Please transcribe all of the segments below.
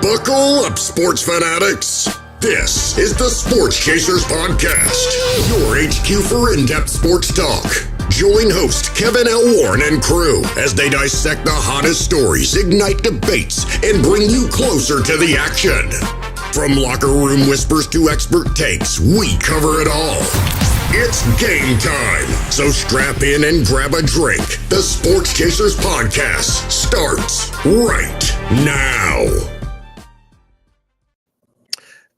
Buckle up, sports fanatics. This is the Sports Chasers Podcast, your HQ for in-depth sports talk. Join host Kevin L. Warren and crew as they dissect the hottest stories, ignite debates, and bring you closer to the action. From locker room whispers to expert takes, we cover it all. It's game time, so strap in and grab a drink. The Sports Chasers Podcast starts right now.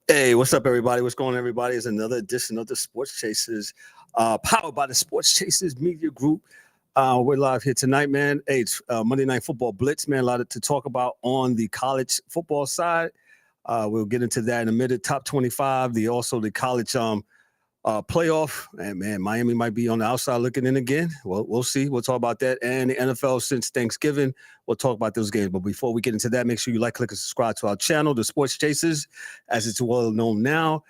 Hey, what's up, everybody? What's going on, everybody? It's another edition of the Sports Chasers, powered by the Sports Chasers Media Group. We're live here tonight, man. Hey, it's Monday Night Football Blitz, man. A lot to talk about on the college football side. We'll get into that in a minute. Top 25, the college playoff. And, man, Miami might be on the outside looking in again. Well, we'll see. We'll talk about that. And the NFL since Thanksgiving. We'll talk about those games. But before we get into that, make sure you like, click, and subscribe to our channel, The Sports Chasers, as it's well known now.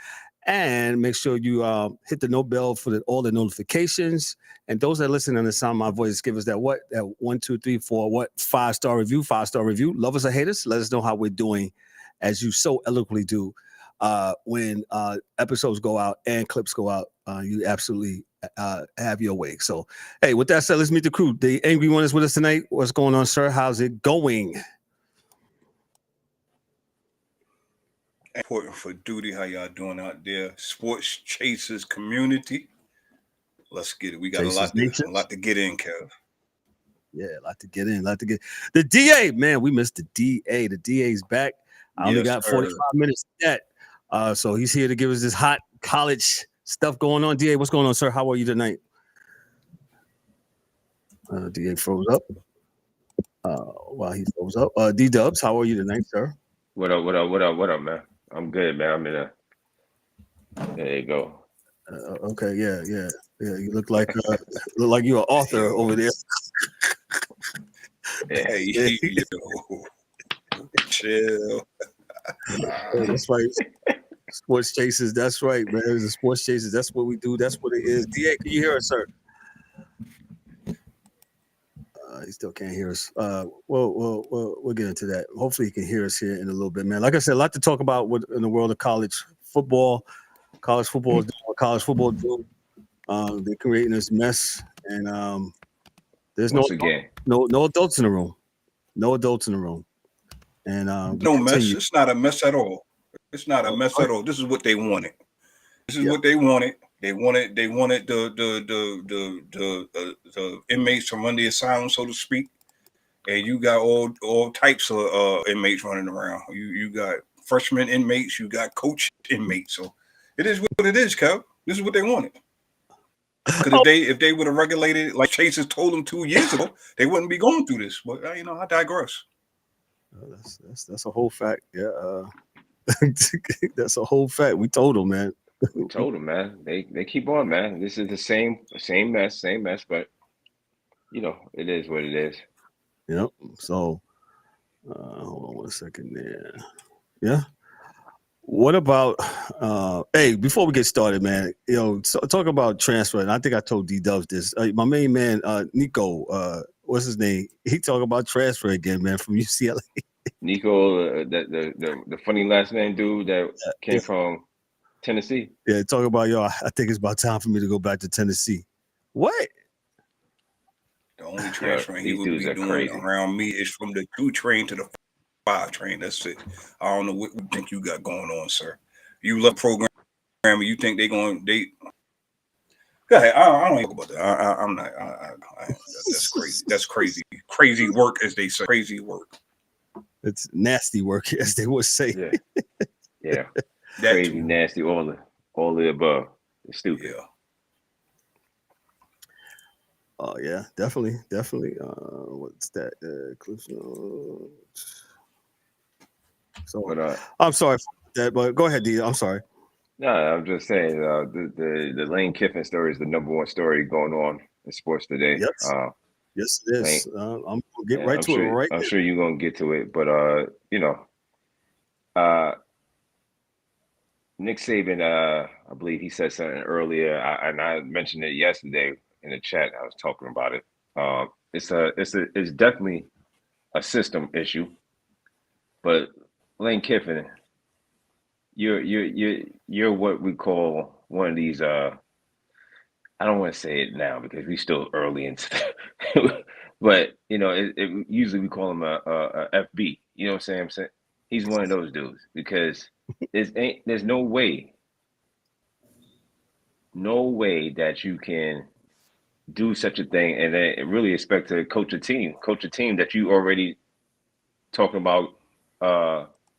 And make sure you hit the bell for all the notifications. And those that listen and the sound of my voice, give us that 1, 2, 3, 4, 5-star review, 5-star review. Love us or hate us. Let us know how we're doing, as you so eloquently do. When episodes go out and clips go out, you absolutely have your way. So, hey, with that said, let's meet the crew. The Angry One is with us tonight. What's going on, sir? How's it going? Important for duty. How y'all doing out there? Sports Chasers community. Let's get it. We got a lot to get in, Kev. Yeah, a lot to get in. The DA, man, we missed the DA. The DA's back. I only got 45 minutes yet. So he's here to give us this hot college stuff going on. DA, what's going on, sir? How are you tonight? DA froze up. While he froze up. D-Dubs, how are you tonight, sir? What up, man? I'm good, man. I'm in a. There you go. Okay, yeah. You look like you're an author over there. Hey, chill. That's right. Sports Chasers. That's right, man. It's the Sports Chasers. That's what we do. That's what it is. DA, can you hear us, sir? He still can't hear us. We'll get into that. Hopefully, he can hear us here in a little bit, man. Like I said, a lot to talk about in the world of college football. College football is doing what college football do. They're creating this mess, and there's no adults in the room. No adults in the room. And no mess. It's not a mess at all. It's not a mess at all. This is what they wanted. What they wanted. They wanted the inmates to run the asylum, so to speak. And you got all types of inmates running around. You got freshman inmates. You got coach inmates. So it is what it is, Kev. This is what they wanted. Because if they would have regulated it like Chasers told them 2 years ago, they wouldn't be going through this. But I digress. That's a whole fact. Yeah, that's a whole fact. We told them, man. We told them, man. They keep on, man. This is the same mess, but it is what it is. Yep. So, hold on 1 second there. Yeah. What about hey, before we get started, man, talk about transfer. And I think I told D-Dubs this. My main man, Nico, what's his name? He talking about transfer again, man, from UCLA. Nico, the funny last name dude that came from Tennessee. Yeah, talk about I think it's about time for me to go back to Tennessee. What? The only transfer he would be doing around me is from the 2 train to the 5 train. That's it. I don't know what you think you got going on, sir. You love programming. You think Go ahead. I don't know about that. I'm not. That's crazy. That's crazy. Crazy work, as they say. Crazy work. It's nasty work, as they would say. Yeah. Crazy, nasty, all the above. It's stupid. Yeah. Oh yeah, definitely. What's that? Cliff Notes. So, but, I'm sorry for that, but go ahead, D. I'm sorry. No, I'm just saying the Lane Kiffin story is the number one story going on in sports today. Yes, it is. I'm gonna get right to it right now. I'm sure you're gonna get to it, but Nick Saban, I believe he said something earlier, and I mentioned it yesterday in the chat. I was talking about it. It's definitely a system issue. But Lane Kiffin, you're what we call one of these. I don't want to say it now because we still early into, but usually we call him a FB. You know what I'm saying? He's one of those dudes because there's no way that you can do such a thing and then really expect to coach a team that you already talking about.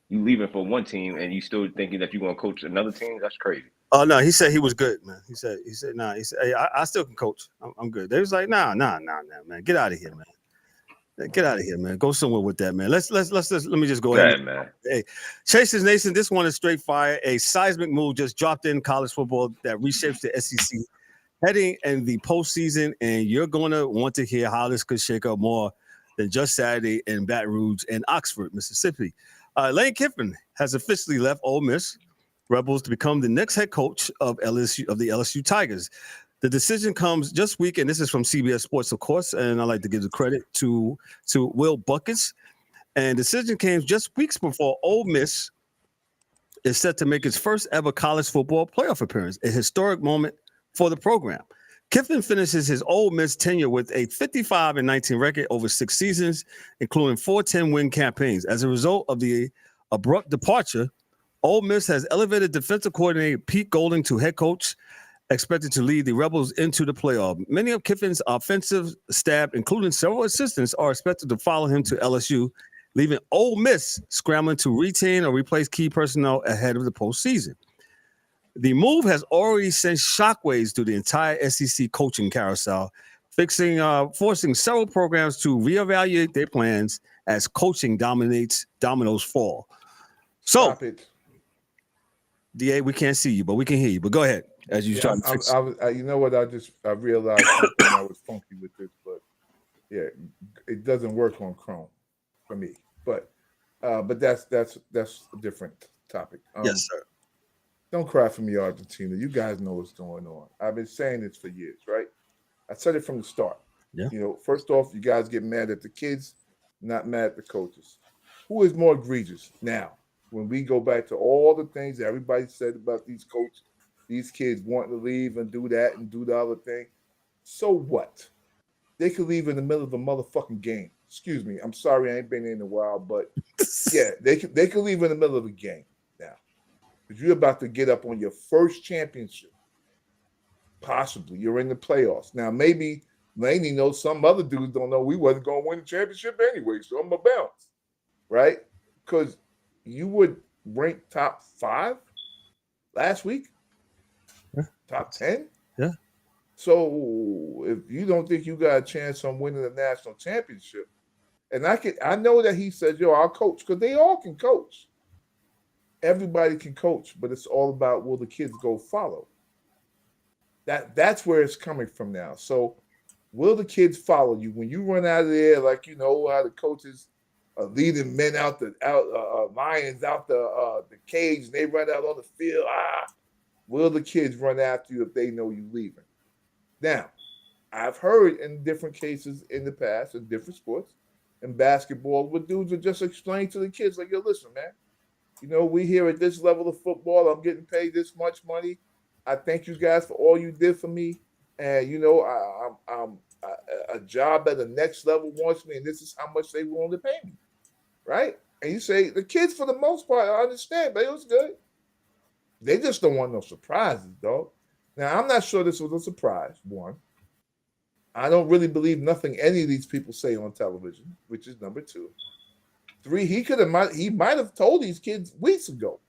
You leaving for one team and you still thinking that you're gonna coach another team? That's crazy. Oh no, he said he was good, man. He said nah. He said, hey, I still can coach. I'm good. They was like, nah, man. Get out of here, man. Get out of here, man. Go somewhere with that, man. Let me just go ahead, man. Hey, Chasers Nation, this one is straight fire. A seismic move just dropped in college football that reshapes the SEC heading in the postseason, and you're going to want to hear how this could shake up more than just Saturday in Baton Rouge and Oxford, Mississippi. Lane Kiffin has officially left Ole Miss Rebels to become the next head coach of the LSU Tigers. The decision comes just week, and this is from CBS Sports, of course, and I like to give the credit to Will Buckets. And the decision came just weeks before Ole Miss is set to make its first ever college football playoff appearance, a historic moment for the program. Kiffin finishes his Ole Miss tenure with a 55-19 record over 6 seasons, including 4 10-win campaigns. As a result of the abrupt departure, Ole Miss has elevated defensive coordinator Pete Golding to head coach, expected to lead the Rebels into the playoff. Many of Kiffin's offensive staff, including several assistants, are expected to follow him to LSU, leaving Ole Miss scrambling to retain or replace key personnel ahead of the postseason. The move has already sent shockwaves through the entire SEC coaching carousel, forcing several programs to reevaluate their plans as coaching dominoes fall. So, stop it. DA, we can't see you, but we can hear you. But go ahead as you try to fix. You know what? I realized something I was funky with this, but yeah, it doesn't work on Chrome for me. But that's a different topic. Yes, sir. Don't cry for me, Argentina. You guys know what's going on. I've been saying this for years, right? I said it from the start. Yeah. First off, you guys get mad at the kids, not mad at the coaches. Who is more egregious now? When we go back to all the things that everybody said about these coaches, these kids wanting to leave and do that and do the other thing. So what? They could leave in the middle of a motherfucking game. Excuse me. I'm sorry, I ain't been in a while, but yeah, they could leave in the middle of a game now. Because you're about to get up on your first championship. Possibly. You're in the playoffs. Now, maybe Laney knows some other dudes don't know we wasn't going to win the championship anyway, so I'm going to bounce. Right? Because you would rank top 5 last week? Yeah. Top 10? Yeah. So if you don't think you got a chance on winning the national championship, and I know that he says, I'll coach, because they all can coach. Everybody can coach, but it's all about will the kids go follow? That's where it's coming from now. So will the kids follow you when you run out of there like how the coaches leading men out lions out the cage and they run out on the field? Will the kids run after you if they know you leaving? Now, I've heard in different cases in the past in different sports, in basketball, what dudes would just explain to the kids like, listen, man, we here at this level of football. I'm getting paid this much money. I thank you guys for all you did for me. And, I'm a job at the next level wants me, and this is how much they willing to pay me. Right? And you say, the kids, for the most part, I understand, but it was good. They just don't want no surprises, dog. Now, I'm not sure this was a surprise, one. I don't really believe nothing any of these people say on television, which is number 2. 3, he might have told these kids weeks ago.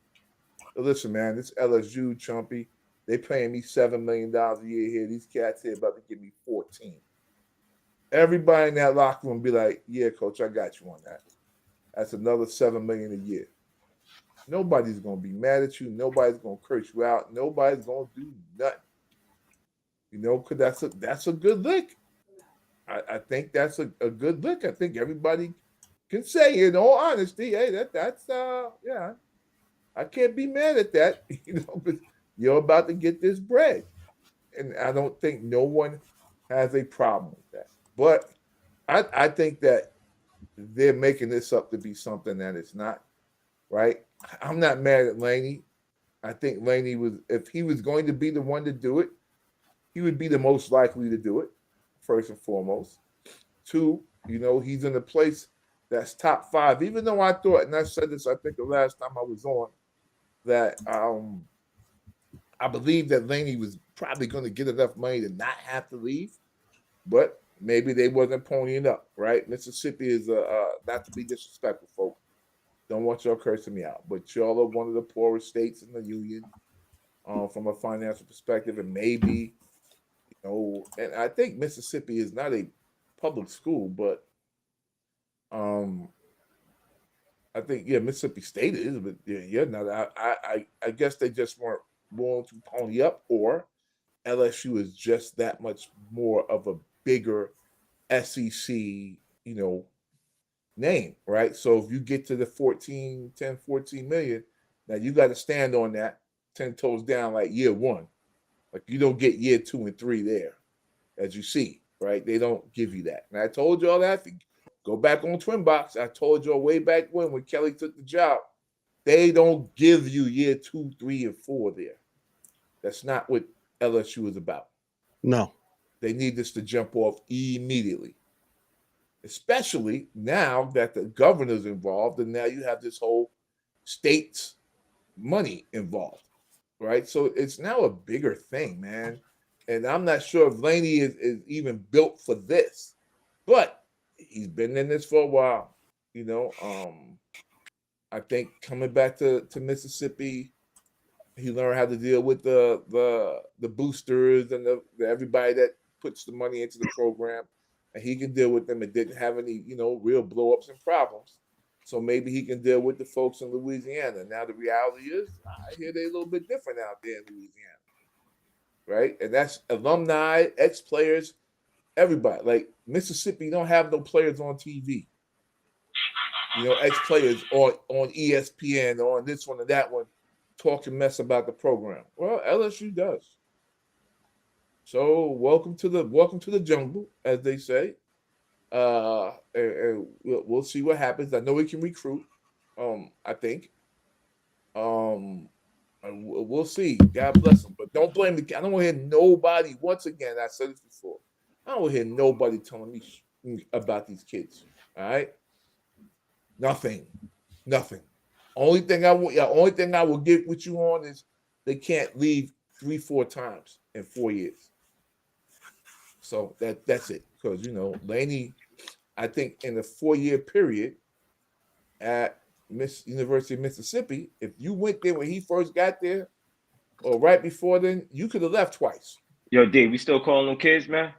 Listen, man, this LSU chumpy, they paying me $7 million a year here. These cats here about to give me 14. Everybody in that locker room be like, yeah, coach, I got you on that. That's another $7 million a year. Nobody's going to be mad at you. Nobody's going to curse you out. Nobody's going to do nothing. Because that's a good lick. I think that's a good lick. I think everybody can say, in all honesty, hey, that's I can't be mad at that. But you're about to get this bread. And I don't think no one has a problem with that. But I think that they're making this up to be something that it's not, right? I'm not mad at Laney. I think Laney if he was going to be the one to do it, he would be the most likely to do it, first and foremost. 2, he's in a place that's top 5, even though I thought, and I said this, I think the last time I was on, that I believe that Laney was probably going to get enough money to not have to leave, but maybe they wasn't ponying up, right? Mississippi is not to be disrespectful, folks. Don't want y'all cursing me out, but y'all are one of the poorest states in the union from a financial perspective, and maybe, and I think Mississippi is not a public school, but I think Mississippi State is, but I guess they just weren't willing to pony up, or LSU is just that much more of a bigger SEC, name, right? So if you get to the 14 million, now you got to stand on that 10 toes down like year 1. Like you don't get year 2 and 3 there, as you see, right? They don't give you that. And I told y'all that. If you go back on Twin Box, I told y'all way back when Kelly took the job, they don't give you year 2, 3, and 4 there. That's not what LSU is about. No. They need this to jump off immediately, especially now that the governor's involved and now you have this whole state's money involved, right? So it's now a bigger thing, man. And I'm not sure if Laney is even built for this, but he's been in this for a while, I think coming back to Mississippi, he learned how to deal with the boosters and the everybody that puts the money into the program, and he can deal with them. It didn't have any, real blow-ups and problems. So maybe he can deal with the folks in Louisiana. Now the reality is, I hear they're a little bit different out there in Louisiana, right? And that's alumni, ex-players, everybody. Like Mississippi don't have no players on TV. Ex-players on ESPN or on this one or that one talking mess about the program. Well, LSU does. So welcome to the jungle, as they say. And we'll see what happens. I know we can recruit. I think. And we'll see. God bless them. But don't blame the. I don't want to hear nobody. Once again, I said this before. I don't want to hear nobody telling me about these kids. All right. Nothing. Only thing I will get with you on is they can't leave 3-4 times in 4 years. So that's it. Because Laney, I think in the 4-year period at University of Mississippi, if you went there when he first got there, or right before then, you could have left twice. Yo, D, we still calling them kids, man?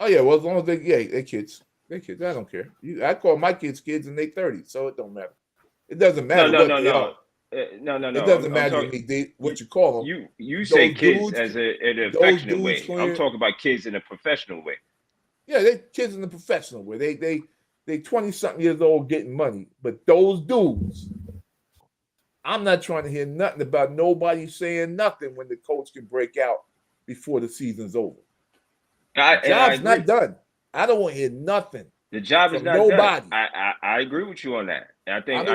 Oh yeah, well as long as they're kids. They're kids. I don't care. I call my kids and they 30, so it don't matter. It doesn't matter. No. No. It doesn't matter to me what you call them. You say kids as an affectionate way. I'm talking about kids in a professional way. Yeah, they kids in the professional way. They 20-something years old getting money. But those dudes, I'm not trying to hear nothing about nobody saying nothing when the coach can break out before the season's over. The job's not done. I don't want to hear nothing. The job is not nobody. Done. I agree with you on that. I think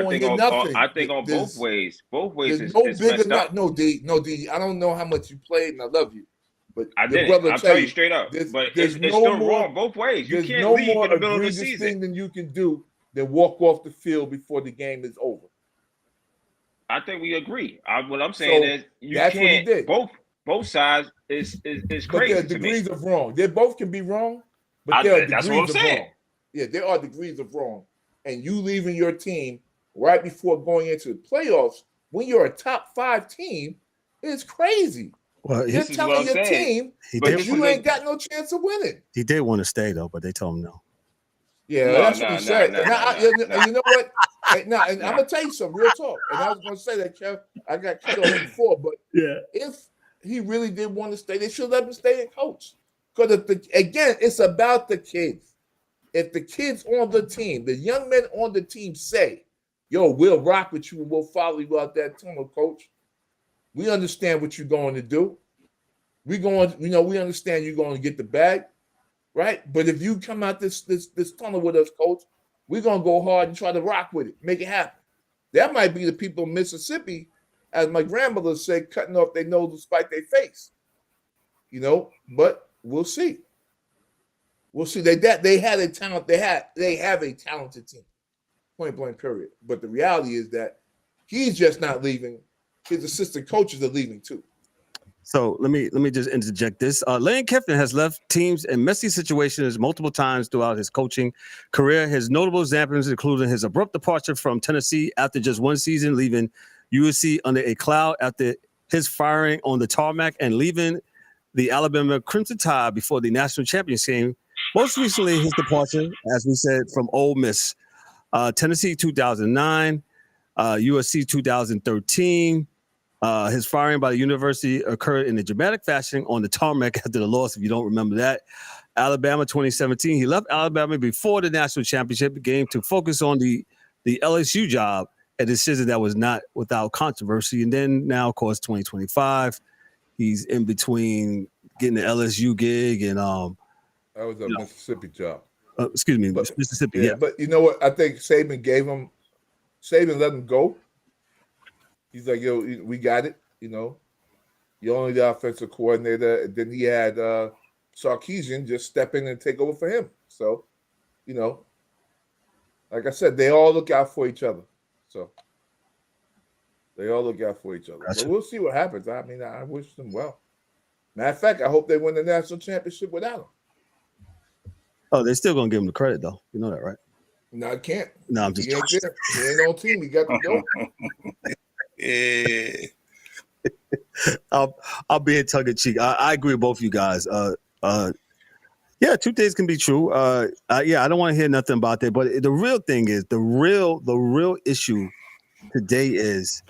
on both ways. Both ways is messed up. No, D. I don't know how much you played, and I love you. But I did. I'll tell you straight up. But it's still wrong both ways. You can't leave in the middle of the season. Thing than you can do than walk off the field before the game is over. I think we agree. What I'm saying is you can't. Both sides is crazy. But there are degrees of wrong. They both can be wrong, but there are degrees of wrong. Yeah, there are degrees of wrong. And you leaving your team right before going into the playoffs when you're a top 5 team is crazy. Well, you're telling your team that you ain't got no chance of winning. He did want to stay though, but they told him no. Yeah, that's what he said. You know what? And I'm gonna tell you something, real talk. And I was gonna say that, Kev, I got cut off before, but if he really did want to stay, they should let him stay and coach. Because again, it's about the kids. If the kids on the team, the young men on the team say, yo, we'll rock with you and we'll follow you out that tunnel, coach. We understand what you're going to do. We understand you're going to get the bag, right? But if you come out this tunnel with us, coach, We're going to go hard and try to rock with it, make it happen. That might be the people in Mississippi, as my grandmother said, cutting off their nose to spite their face. But we'll see. We'll see. They had a talent. They have a talented team. Point blank, period. But the reality is that he's just not leaving. His assistant coaches are leaving too. So let me just interject this. Lane Kiffin has left teams in messy situations multiple times throughout his coaching career. His notable examples including his abrupt departure from Tennessee after just one season, leaving USC under a cloud after his firing on the tarmac, and leaving the Alabama Crimson Tide before the national championship game. Most recently, his departure, as we said, from Ole Miss, Tennessee 2009, USC 2013. His firing by the university occurred in a dramatic fashion on the tarmac after the loss, if you don't remember that. Alabama 2017. He left Alabama before the national championship game to focus on the LSU job, a decision that was not without controversy. And then now, of course, 2025, he's in between getting the LSU gig and that was a Mississippi job. Mississippi. Yeah, but you know what? I think Saban let him go. He's like, yo, we got it. You're only the offensive coordinator. And then he had Sarkisian just step in and take over for him. So, like I said, they all look out for each other. So they all look out for each other. Gotcha. But we'll see what happens. I mean, I wish them well. Matter of fact, I hope they win the national championship without him. Oh, they're still gonna give him the credit though. You know that, right? No, I can't. No, I'm just he ain't there. He ain't on team. He got to go. I'll be in tongue in cheek. I agree with both of you guys. Yeah, two things can be true. I don't want to hear nothing about that. But the real thing is the real issue today is,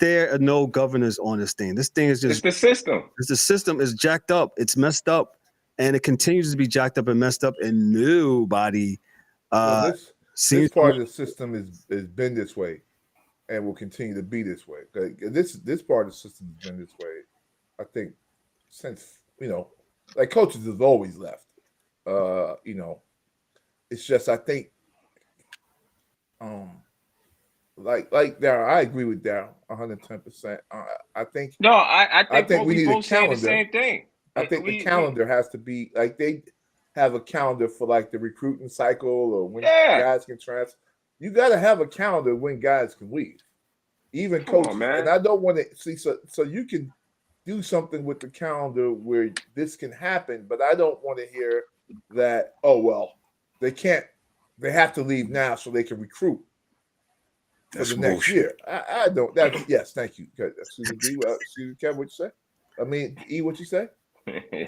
there are no governors on this thing. This thing is just the system. The system is jacked up. It's messed up, and it continues to be jacked up and messed up. And nobody. This part of the system has been this way, and will continue to be this way. This part of the system has been this way, I think, since like coaches have always left. It's just I think, like Darryl, I agree with Darryl 110%. I think we need a calendar. The same thing. I think the calendar has to be like they have a calendar for like the recruiting cycle or when guys can transfer. You got to have a calendar when guys can leave, even coaches. And I don't want to see so you can do something with the calendar where this can happen, but I don't want to hear that. Oh well, they can't. They have to leave now so they can recruit for the next year. I don't. Yes, thank you. Excuse me, Kevin, what you say? I mean, E, what you say?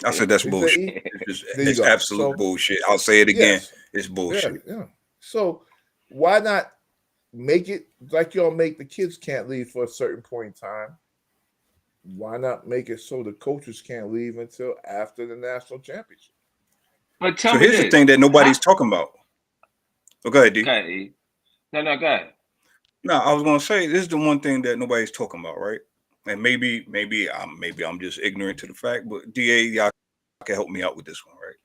I said that's bullshit. It's absolute bullshit. I'll say it again. Yes. It's bullshit. Yeah. So why not make it like y'all make the kids can't leave for a certain point in time? Why not make it so the coaches can't leave until after the national championship? But here's the thing that nobody's talking about. Oh, go ahead, D. Go ahead. No, go ahead. No, I was gonna say this is the one thing that nobody's talking about, right? And maybe I'm just ignorant to the fact, but DA, y'all can help me out with this one, right?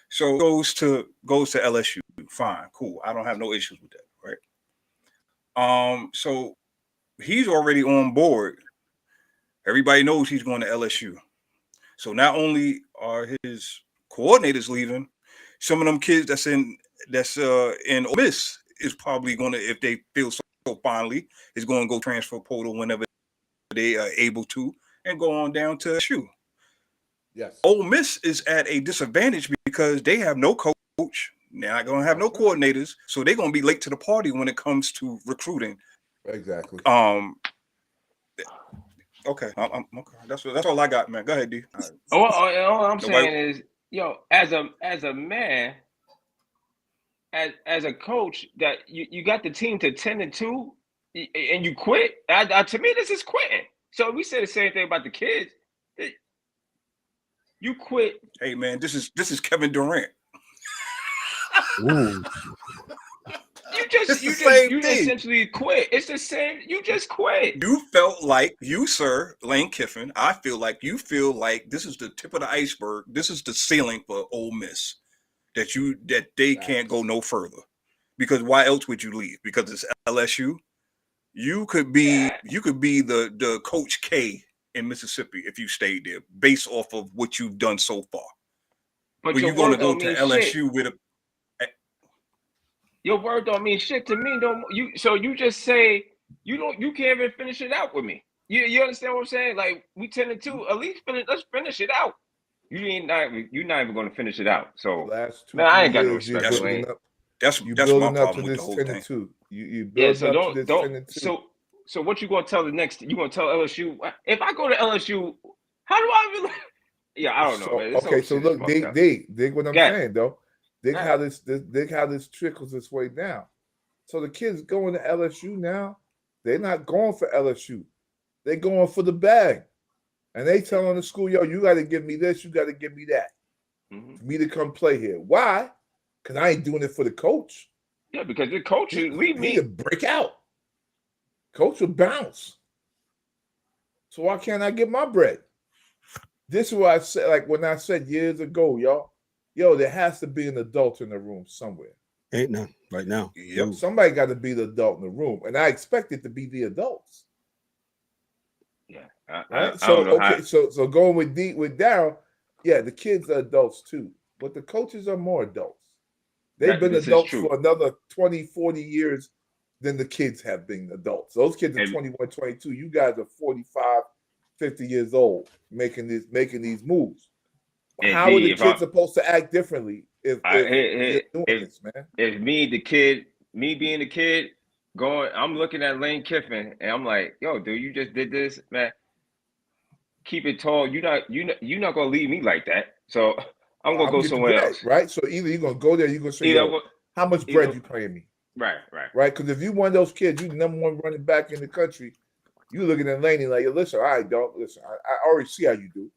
So goes to LSU. Fine, cool. I don't have no issues with that, right? So he's already on board. Everybody knows he's going to LSU. So not only are his coordinators leaving, some of them kids that's in Ole Miss is probably going to, if they feel so fondly, is going to go transfer portal whenever they are able to and go on down to LSU. Yes. Ole Miss is at a disadvantage because they have no coach. They're not going to have no coordinators, so they're going to be late to the party when it comes to recruiting. Exactly. Okay. Okay. That's all I got, man. Go ahead, D. All I'm saying is, as a man, as a coach, that you got the team to 10-2, and you quit. To me, this is quitting. So we say the same thing about the kids. You quit. Hey, man, this is Kevin Durant. Ooh. You essentially quit. It's the same. You just quit. You felt like sir, Lane Kiffin. I feel like you feel like this is the tip of the iceberg. This is the ceiling for Ole Miss. that they can't go no further. Because why else would you leave? Because it's LSU. You could be the Coach K in Mississippi if you stayed there, based off of what you've done so far. But you're going to go to LSU with a. Your word don't mean shit to me. So you just say you can't even finish it out with me. You understand what I'm saying? Like we 10-2. At least let's finish it out. You're not even going to finish it out. So man, I ain't got no respect for Lane. That's my problem with the whole thing. You build up to this 10-2. So what you gonna tell the next? You gonna tell LSU if I go to LSU? How do I even? Yeah, I don't know. Man. Okay, so look, dig what I'm saying though. Dig how this trickles its way down. So the kids going to LSU now, they're not going for LSU. They're going for the bag, and they telling the school, yo, you got to give me this, you got to give me that, for me to come play here. Why? Because I ain't doing it for the coach. Yeah, because the coach leave me to break out. Coach will bounce. So why can't I get my bread? This is what I said, like when I said years ago, there has to be an adult in the room somewhere. Ain't none right now. Yep. Somebody got to be the adult in the room, and I expect it to be the adults. Yeah. Right? So going with Daryl, yeah, the kids are adults too, but the coaches are more adults. They've been adults for another 20, 40 years than the kids have been adults. Those kids are 21, 22. You guys are 45, 50 years old making these moves. How are the kids supposed to act differently if me being the kid going, I'm looking at Lane Kiffin and I'm like, yo, dude, you just did this, man. Keep it tall. You're not gonna leave me like that. So I'm gonna go somewhere else. Right. So either you're gonna go there, you're gonna say, how much bread you paying me? Right. Because if you one of those kids, you number one running back in the country, you looking at Laney like, listen, all right, dog, listen, I already see how you do.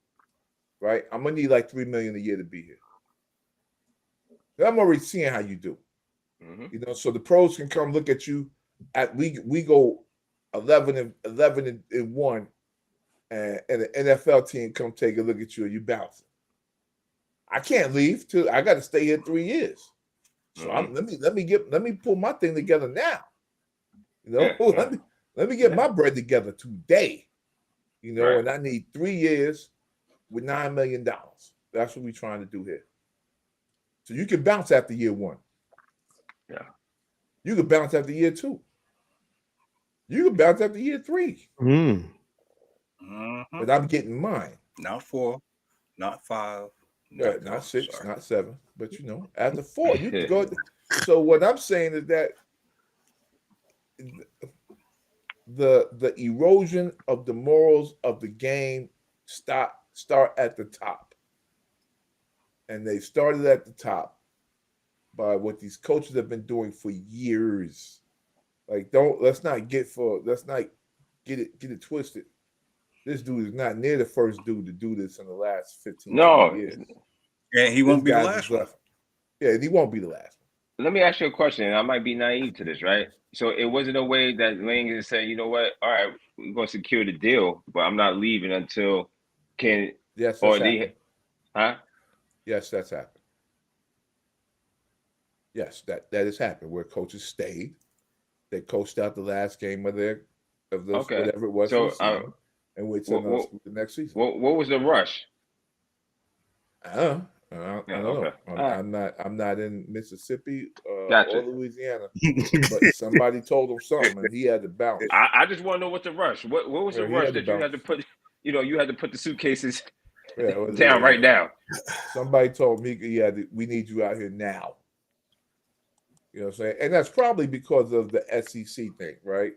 Right? I'm gonna need like $3 million a year to be here. I'm already seeing how you do. Mm-hmm. So the pros can come look at you we go 11-1, and the NFL team come take a look at you and you bouncing. I can't leave till I got to stay here 3 years. So let me pull my thing together now. Let me get my bread together today. And I need 3 years with $9 million. That's what we're trying to do here. So you can bounce after year 1. Yeah. You can bounce after year 2. You can bounce after year 3. But I'm getting mine. Not 4, not 5. Not 6, not 7. But after 4, you can go. So what I'm saying is that the erosion of the morals of the game start at the top. And they started at the top by what these coaches have been doing for years. Like, let's not get it twisted. This dude is not near the first dude to do this in the last 15 years. And he won't be the last one. Yeah, he won't be the last one. Let me ask you a question, and I might be naive to this, right? So it wasn't a way that Lane is saying, you know what? All right, we're going to secure the deal, but I'm not leaving until Yes, that's happened. Huh? Yes, that's happened. Yes, that has happened where coaches stayed. They coached out the last game of whatever it was, and wait till the next season. What was the rush? I don't know. I'm not in Mississippi or Louisiana, but somebody told him something, and he had to bounce. I just want to know what the rush. What was the rush that you had to put? You had to put the suitcases down right now. Somebody told me we need you out here now. You know what I'm saying? And that's probably because of the SEC thing, right?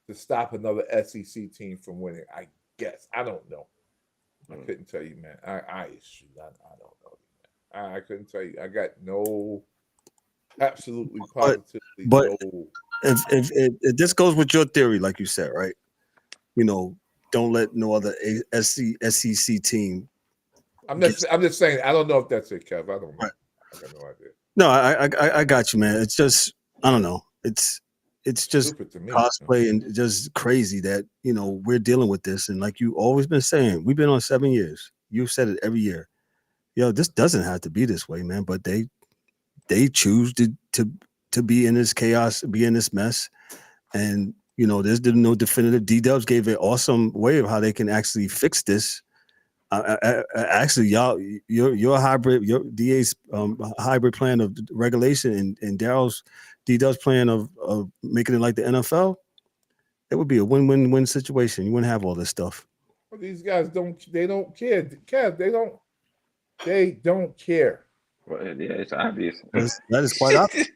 To stop another SEC team from winning, I guess. I don't know. I couldn't tell you, man. I don't know, man. I couldn't tell you. I got absolutely positively but no. If this goes with your theory, like you said, right? Don't let no other SEC team. I'm just saying. I don't know if that's it, Kev. I don't know. Right. I got no idea. No, I got you, man. It's just I don't know. It's just cosplay and just crazy that we're dealing with this. And like you always been saying, we've been on 7 years. You've said it every year. This doesn't have to be this way, man. But they they choose to be in this chaos, be in this mess. And, you know, there's no definitive. D-Dubs gave an awesome way of how they can actually fix this. Actually, y'all, your hybrid, your DA's hybrid plan of regulation and Daryl's D-Dubs plan of making it like the NFL, it would be a win-win-win situation. You wouldn't have all this stuff. Well, these guys don't care. Kev, they don't care. Well, yeah, it's obvious. That is quite obvious.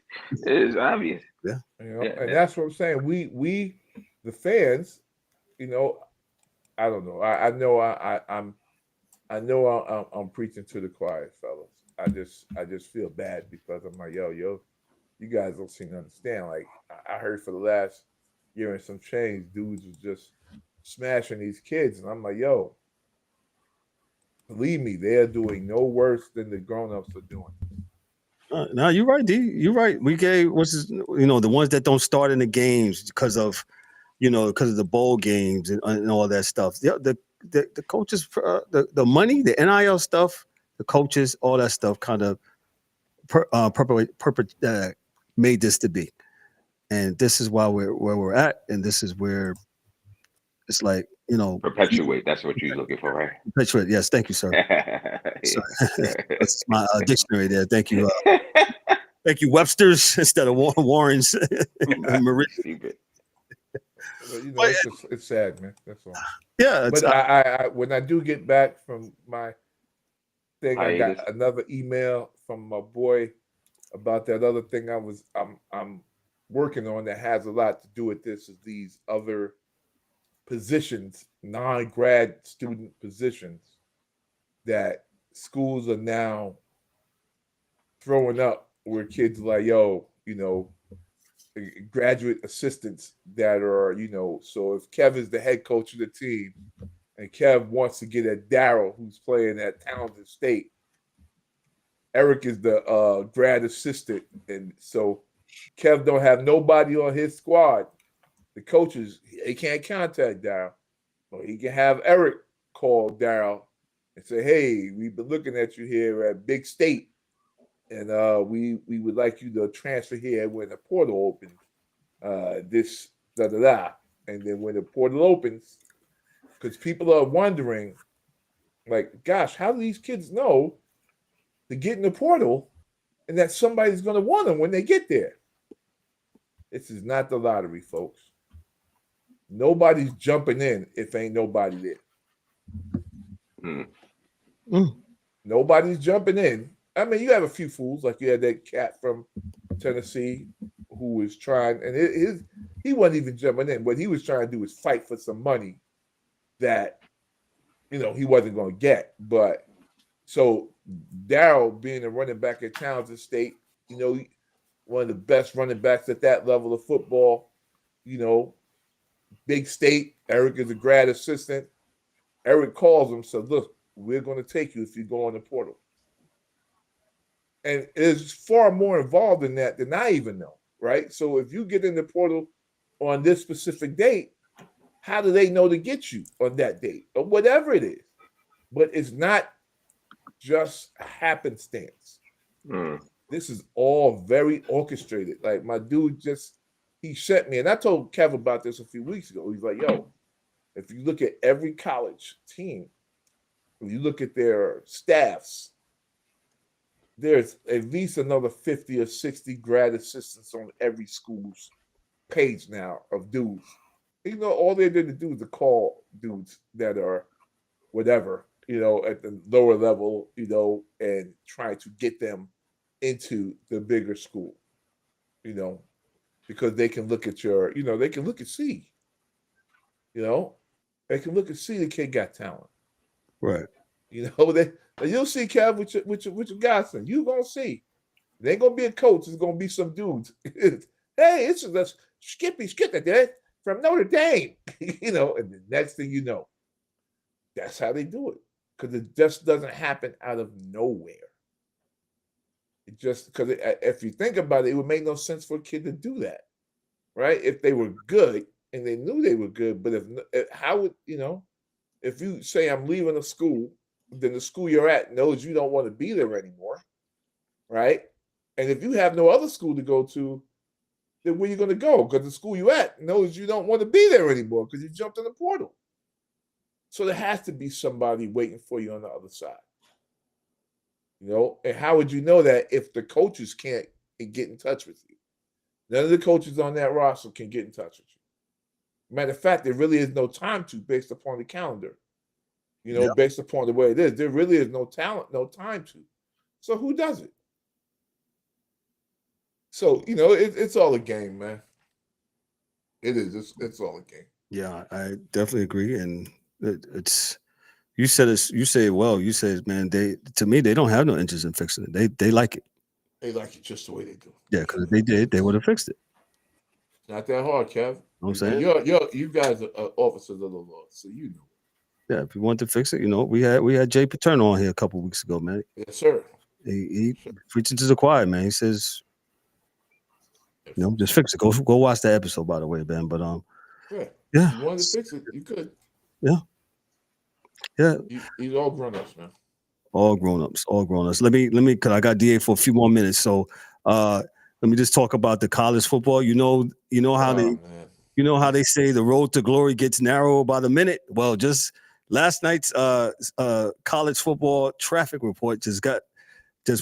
It is obvious. Yeah. You know, and that's what I'm saying. We the fans, you know, I don't know. I know I'm preaching to the choir, fellas. I just feel bad because I'm like, yo, you guys don't seem to understand. Like I heard for the last year and some change, dudes was just smashing these kids, and I'm like, yo, believe me, they are doing no worse than the grown-ups are doing. No, you're right, D. You're right. We gave the ones that don't start in the games because of the bowl games and all that stuff. The coaches, the money, the NIL stuff, the coaches, all that stuff kind of made this to be. And this is why where we're at, and this is where it's like, you know, perpetuate. That's what you're looking for, right? Perpetuate. Yes, thank you, sir. That's my dictionary there. Thank you. Thank you, Webster's instead of Warren's. Well, you know, it's sad, man. That's all. Yeah, but I when I do get back from my thing, I got another email from my boy about that other thing I'm working on that has a lot to do with this. Is these other positions, non-grad student positions that schools are now throwing up, where kids are like, yo, you know, graduate assistants that are, you know, so if Kev is the head coach of the team and Kev wants to get at Daryl, who's playing at Townsend State, Eric is the grad assistant, and so Kev don't have nobody on his squad. The coaches, they can't contact Daryl. Or he can have Eric call Daryl and say, hey, we've been looking at you here at Big State, and we would like you to transfer here when the portal opens. This, da-da-da. And then when the portal opens, because people are wondering, like, gosh, how do these kids know to get in the portal and that somebody's going to want them when they get there? This is not the lottery, folks. Nobody's jumping in if ain't nobody there. Nobody's jumping in. I mean, you have a few fools, like you had that cat from Tennessee who was trying, and he wasn't even jumping in. What he was trying to do was fight for some money that, you know, he wasn't going to get. But so Daryl, being a running back at Townsend State, you know, one of the best running backs at that level of football, you know, Big State. Eric is a grad assistant. Eric calls him, says, look, we're going to take you if you go on the portal. And it's far more involved in that than I even know, right? So if you get in the portal on this specific date, how do they know to get you on that date or whatever it is? But it's not just happenstance. This is all very orchestrated. Like my dude he sent me, and I told Kev about this a few weeks ago. He's like, yo, if you look at every college team, if you look at their staffs, there's at least another 50 or 60 grad assistants on every school's page now of dudes. You know, all they're going to do is to call dudes that are whatever, you know, at the lower level, you know, and try to get them into the bigger school, you know, because they can look at your, you know, they can look and see, you know, they can look and see the kid got talent. Right. You know, you'll see Kev with your godson. You gonna see. It ain't gonna be a coach. It's gonna be some dudes. Hey, it's just Skippy there from Notre Dame. You know, and the next thing you know, that's how they do it. Because it just doesn't happen out of nowhere. It just because if you think about it, it would make no sense for a kid to do that, right? If they were good and they knew they were good, but how would, you know, if you say I'm leaving a school, then the school you're at knows you don't want to be there anymore, right? And if you have no other school to go to, then where are you going to go? Because the school you at knows you don't want to be there anymore because you jumped in the portal. So there has to be somebody waiting for you on the other side. And how would you know that if the coaches can't get in touch with you? None of the coaches on that roster can get in touch with you. Matter of fact, there really is no time to based upon the calendar. Based upon the way it is. There really is no talent, no time to. So who does it? So, it's all a game, man. It is. It's all a game. Yeah, I definitely agree. And it's you said it well. You said, man, they don't have no interest in fixing it. They like it. They like it just the way they do. Yeah, because if they did, they would have fixed it. Not that hard, Kev. You know what I'm saying? You guys are officers of the law, so you know. Yeah, if you want to fix it, we had Jay Paterno on here a couple of weeks ago, man. Yes, sir. He preaching to the choir, man. He says, just fix it. Go watch that episode, by the way, Ben. But yeah. Yeah. If you wanted to fix it, you could. Yeah. Yeah. He's all grown-ups, man. All grown-ups. Let me because I got DA for a few more minutes. So let me just talk about the college football. You know how they say the road to glory gets narrow by the minute. Well, just last night's college football traffic report just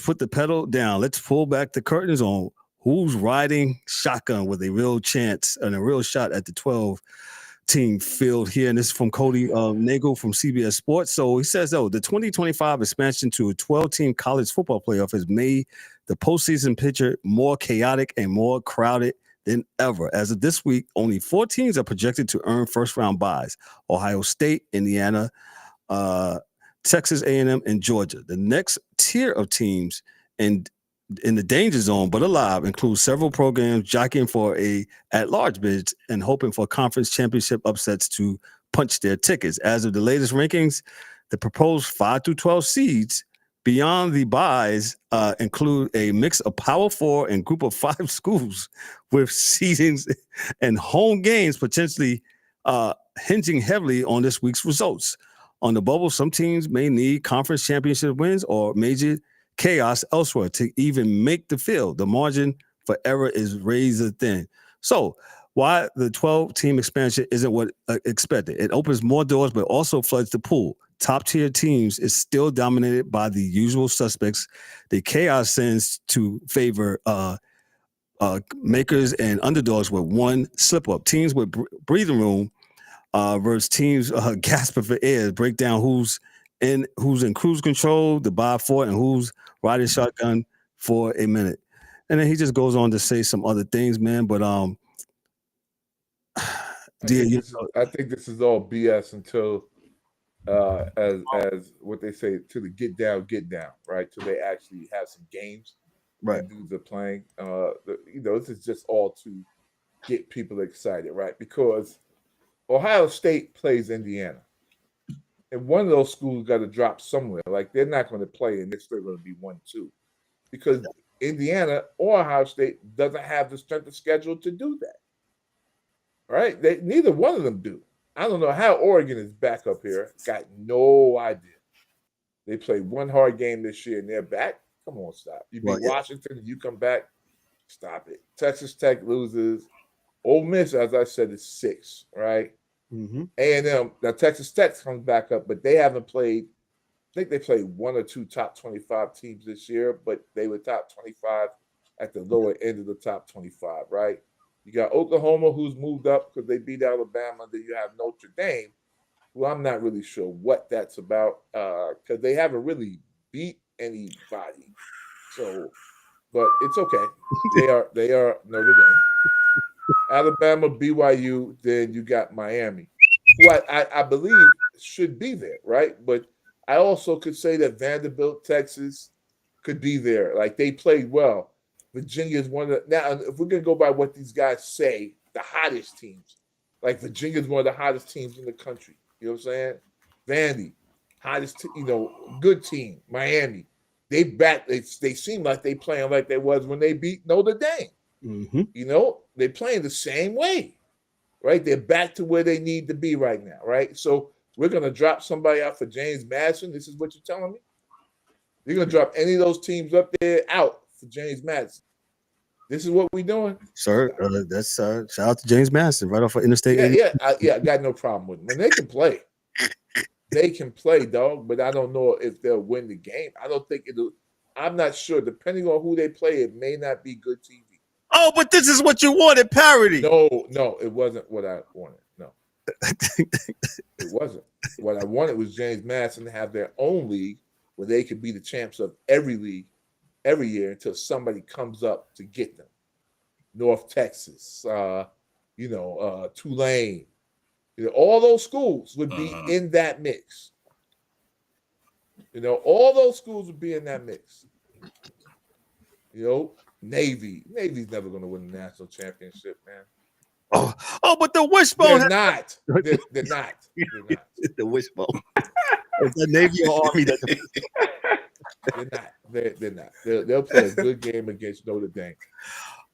put the pedal down. Let's pull back the curtains on who's riding shotgun with a real chance and a real shot at the 12-team field here. And this is from Cody Nagel from CBS Sports. So he says, the 2025 expansion to a 12-team college football playoff has made the postseason picture more chaotic and more crowded than ever. As of this week, only 4 teams are projected to earn first-round byes: Ohio State, Indiana, Texas A&M, and Georgia. The next tier of teams in the danger zone but alive includes several programs jockeying for a at-large bid and hoping for conference championship upsets to punch their tickets. As of the latest rankings, the proposed 5 through 12 seeds beyond the byes include a mix of Power 4 and Group of 5 schools, with seedings and home games potentially hinging heavily on this week's results. On the bubble, some teams may need conference championship wins or major chaos elsewhere to even make the field. The margin for error is razor thin. So why the 12-team expansion isn't what expected? It opens more doors, but also floods the pool. Top-tier teams is still dominated by the usual suspects. The chaos sends to favor makers and underdogs with one slip-up. Teams with breathing room versus teams gasping for air. Break down who's in cruise control, the buy for it, and who's riding shotgun for a minute. And then he just goes on to say some other things, man. But I think this is all BS until as what they say, to the get down, right? Till they actually have some games, right? Dudes are playing. This is just all to get people excited, right? Because Ohio State plays Indiana. And one of those schools got to drop somewhere. Like, they're not going to play, and they're still going to be 1-2. Because Indiana or Ohio State doesn't have the strength of schedule to do that. Right? Neither one of them do. I don't know how Oregon is back up here. Got no idea. They played one hard game this year, and they're back. Come on, stop. You beat Washington, and you come back. Stop it. Texas Tech loses. Ole Miss, as I said, is 6, right? Mm-hmm. A&M, now Texas Tech comes back up, but they haven't played. I think they played 1 or 2 top 25 teams this year, but they were top 25 at the lower end of the top 25, right? You got Oklahoma, who's moved up because they beat Alabama. Then you have Notre Dame, who I'm not really sure what that's about because they haven't really beat anybody. So, but it's okay. They are Notre Dame. Alabama, BYU, then you got Miami, who I believe should be there, right? But I also could say that Vanderbilt, Texas could be there. Like, they played well. Virginia is one of the – now, if we're going to go by what these guys say, the hottest teams, like Virginia is one of the hottest teams in the country. You know what I'm saying? Vandy, hottest, good team. Miami, they seem like they playing like they was when they beat Notre Dame. Mm-hmm. They're playing the same way, right? They're back to where they need to be right now, right? So we're going to drop somebody out for James Madison. This is what you're telling me? You're going to drop any of those teams up there out for James Madison. This is what we doing, sir. That's shout out to James Madison right off of Interstate 80. I got no problem with them. When they can play, dog. But I don't know if they'll win the game. I don't think it'll. I'm not sure. Depending on who they play, it may not be good TV. Oh, but this is what you wanted, parody. No, it wasn't what I wanted. No, it wasn't. What I wanted was James Madison to have their own league where they could be the champs of every league every year until somebody comes up to get them. North Texas, Tulane, all those schools would be in that mix. All those schools would be in that mix. Navy's never going to win the national championship, man. Oh, but the wishbone. They're not. They're not. The wishbone. Is the Navy or Army? They're not. They'll play a good game against Notre Dame.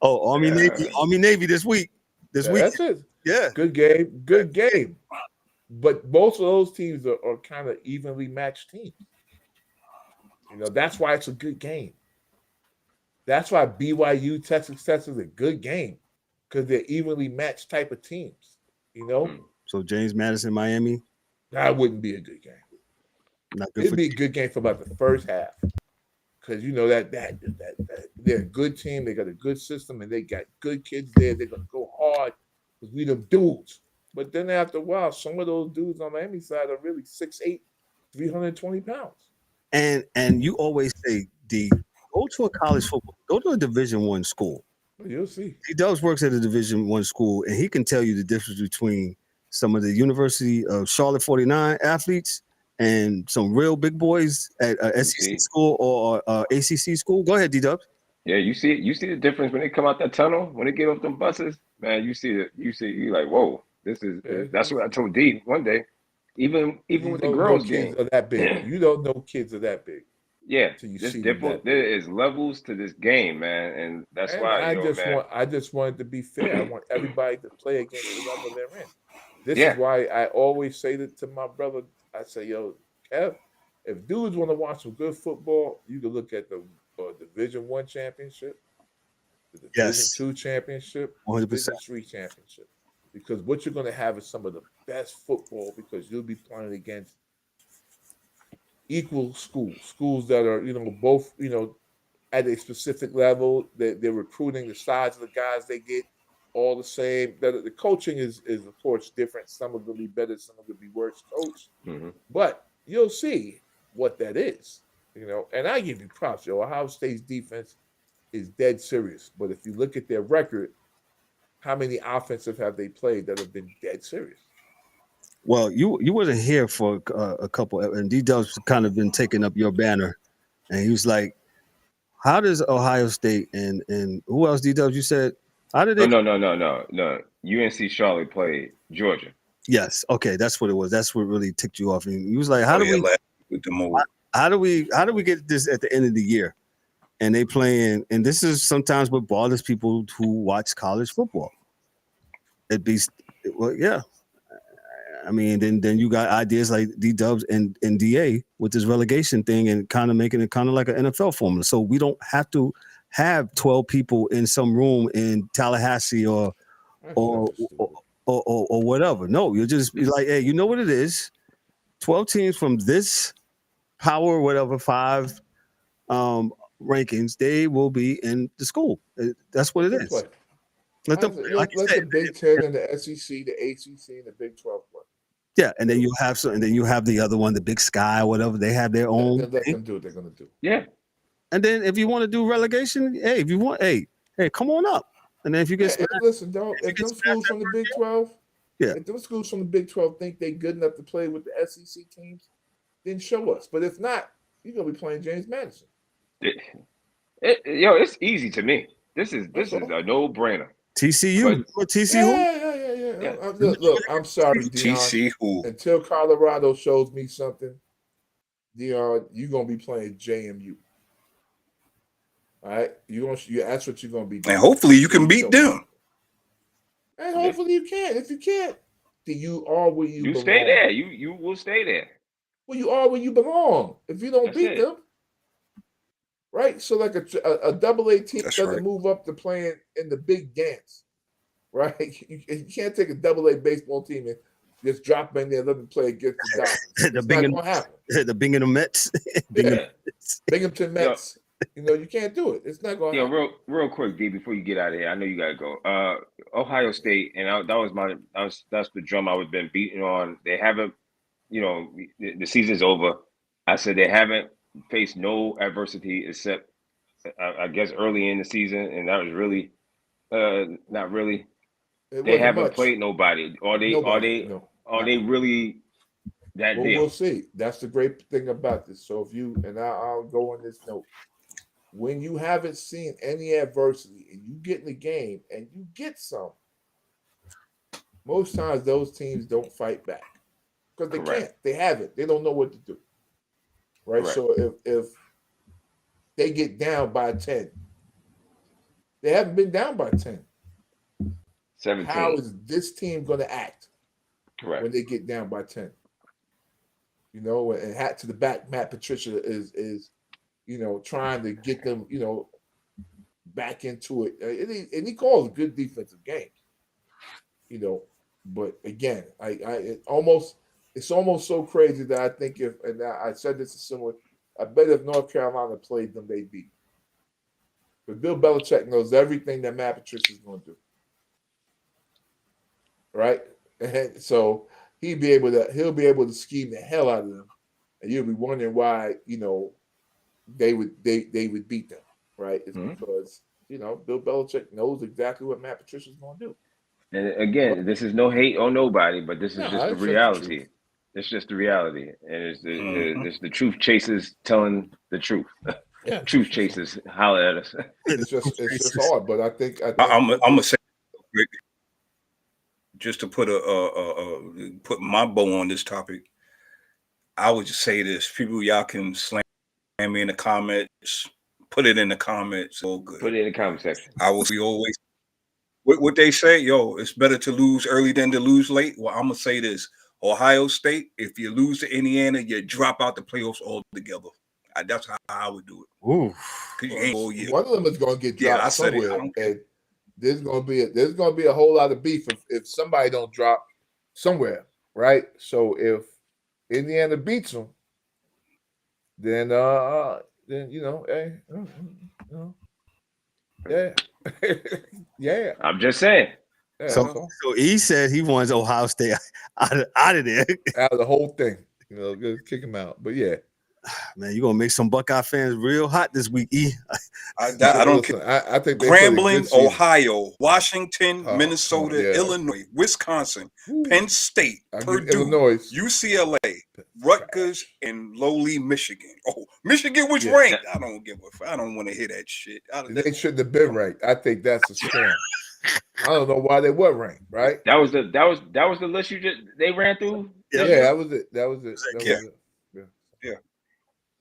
Oh, Army Navy this week. That's it. Yeah. Good game. But most of those teams are kind of evenly matched teams. That's why it's a good game. That's why BYU, Texas Tech is a good game, because they're evenly matched type of teams. So James Madison, Miami. That wouldn't be a good game. It'd be a good game for about the first half, because that they're a good team. They got a good system, and they got good kids there. They're gonna go hard because we them dudes. But then after a while, some of those dudes on Miami side are really 6'8", 320 pounds. And you always say, D, go to a college football, go to a Division I school. You'll see. D-Dubs works at a Division I school, and he can tell you the difference between some of the University of Charlotte 49 athletes and some real big boys at a SEC school or ACC school. Go ahead, D-Dubs. Yeah, you see the difference when they come out that tunnel, when they get off them buses, man. You're like, whoa, that's what I told D one day. Even with the girls' game, kids are that big. You don't know kids are that big. Yeah, there is levels to this game, man, and that's why I just wanted to be fair. I want everybody to play against the level they're in. This is why I always say that to my brother. I say, Kev, if dudes want to watch some good football, you can look at the Division I championship, the Division II championship, 100%. Division III championship, because what you're going to have is some of the best football, because you'll be playing against equal schools that are, both, at a specific level. They're recruiting the size of the guys they get all the same. The coaching is of course different. Some are going to be better, some are going to be worse coached. Mm-hmm. But you'll see what that is, And I give you props, Ohio State's defense is dead serious. But if you look at their record, how many offensive have they played that have been dead serious? Well, you wasn't here for a couple, and D-Dub's kind of been taking up your banner, and he was like, "How does Ohio State and who else, D-Dubs? You said how did they?" No. UNC Charlotte played Georgia. Yes, okay, that's what it was. That's what really ticked you off, and he was like, "How do we get this at the end of the year?" And they playing, and this is sometimes what bothers people who watch college football. I mean, then you got ideas like D-Dubs and DA with this relegation thing and kind of making it kind of like an NFL formula. So we don't have to have 12 people in some room in Tallahassee or whatever. No, you'll just be like, hey, you know what it is? 12 teams from this power, whatever, 5 rankings, they will be in the school. That's what it is. Let the Big Ten and the SEC, the ACC, and the Big 12 play. Yeah, and then you have the other one, the Big Sky, whatever. They have their own. Let them do what they're gonna do. Yeah. And then if you want to do relegation, hey, if you want, hey, come on up. And then if you get listen, dog, if them schools from the Big 12, if them schools from the Big 12 think they're good enough to play with the SEC teams, then show us. But if not, you're gonna be playing James Madison. It's easy to me. This is a no-brainer. TCU. Yeah. Look, I'm sorry, Dion. TCU. Until Colorado shows me something, Dion, you're gonna be playing JMU. All right, that's what you're gonna be doing. And hopefully you can beat them. And hopefully you can. If you can't, then you are where you belong. Stay there. You will stay there. Well, you are where you belong. If you don't beat them, right? So like a double-A team That's doesn't right. move up to playing in the big dance, right? You can't take a double-A baseball team and just drop them in there, let them play against the Dodgers. It's not going to happen. The Binghamton Mets. Binghamton Mets. You can't do it. It's not going to happen. Real quick, D, before you get out of here, I know you got to go. Ohio State, and that's the drum I've been beating on. They haven't, the season's over. I said they haven't faced no adversity except, I guess, early in the season, and that was really, not really. They haven't played nobody. Are they really that deal? We'll see. That's the great thing about this. So if you, and I'll go on this note, when you haven't seen any adversity and you get in the game and you get some, most times those teams don't fight back because they can't. They haven't. They don't know what to do. Right? Correct. So if they get down by 10, they haven't been down by 10. 17. How is this team going to act when they get down by 10? And hat to the back, Matt Patricia is trying to get them, back into it. And he calls a good defensive game, But again, it's almost so crazy that I think and I said this is similar, I bet if North Carolina played them, they beat. But Bill Belichick knows everything that Matt Patricia is going to do. Right? And so he'll be able to scheme the hell out of them. And you'll be wondering why, they would beat them, right? It's because, Bill Belichick knows exactly what Matt Patricia's going to do. And again, this is no hate on nobody, but this is just the reality. It's just the reality. And it's the truth chasers telling the truth. Yeah. Truth chasers holler at us. It's just hard, but I think I'm gonna say, just to put put my bow on this topic, I would just say this: people, y'all can slam me in the comments, put it in the comments. All good. Put it in the comment section. I will be always what they say. It's better to lose early than to lose late. Well, I'm gonna say this: Ohio State, if you lose to Indiana, you drop out the playoffs altogether. That's how I would do it. Ooh. One of them is going to get dropped somewhere, and there's going to be a whole lot of beef if somebody don't drop somewhere, right? So if Indiana beats them, then yeah. I'm just saying. Yeah, so he said he wants Ohio State out of there, out of the whole thing. Just kick him out. But yeah. Man, you're gonna make some Buckeye fans real hot this week, E. I don't care. I think Grambling, Ohio, Washington, Minnesota, Illinois, Wisconsin, Penn State, Purdue, Illinois, UCLA, Rutgers, and lowly Michigan. Oh, Michigan was ranked. I don't want to hear that shit. They shouldn't have been ranked. I think that's a scam. I don't know why they were ranked. Right? That was the list they ran through. Yeah, that was it. Yeah.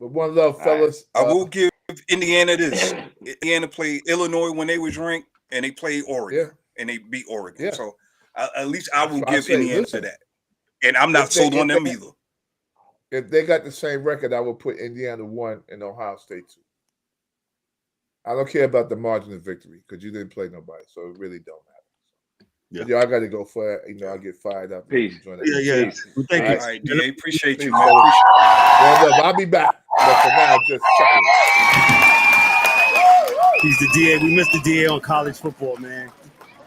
But one love, fellas. I will give Indiana this. Indiana played Illinois when they was ranked, and they played Oregon, and they beat Oregon. Yeah. So at least I will give Indiana to that. And I'm not sold on them either. If they got the same record, I would put Indiana 1 and Ohio State 2. I don't care about the margin of victory because you didn't play nobody, so it really don't matter. Yeah, I got to go for it. I get fired up. Peace. Yeah. Well, thank you. All right, DA. Appreciate you. I'll be back. But for now, just check it. He's the DA. We missed the DA on college football, man.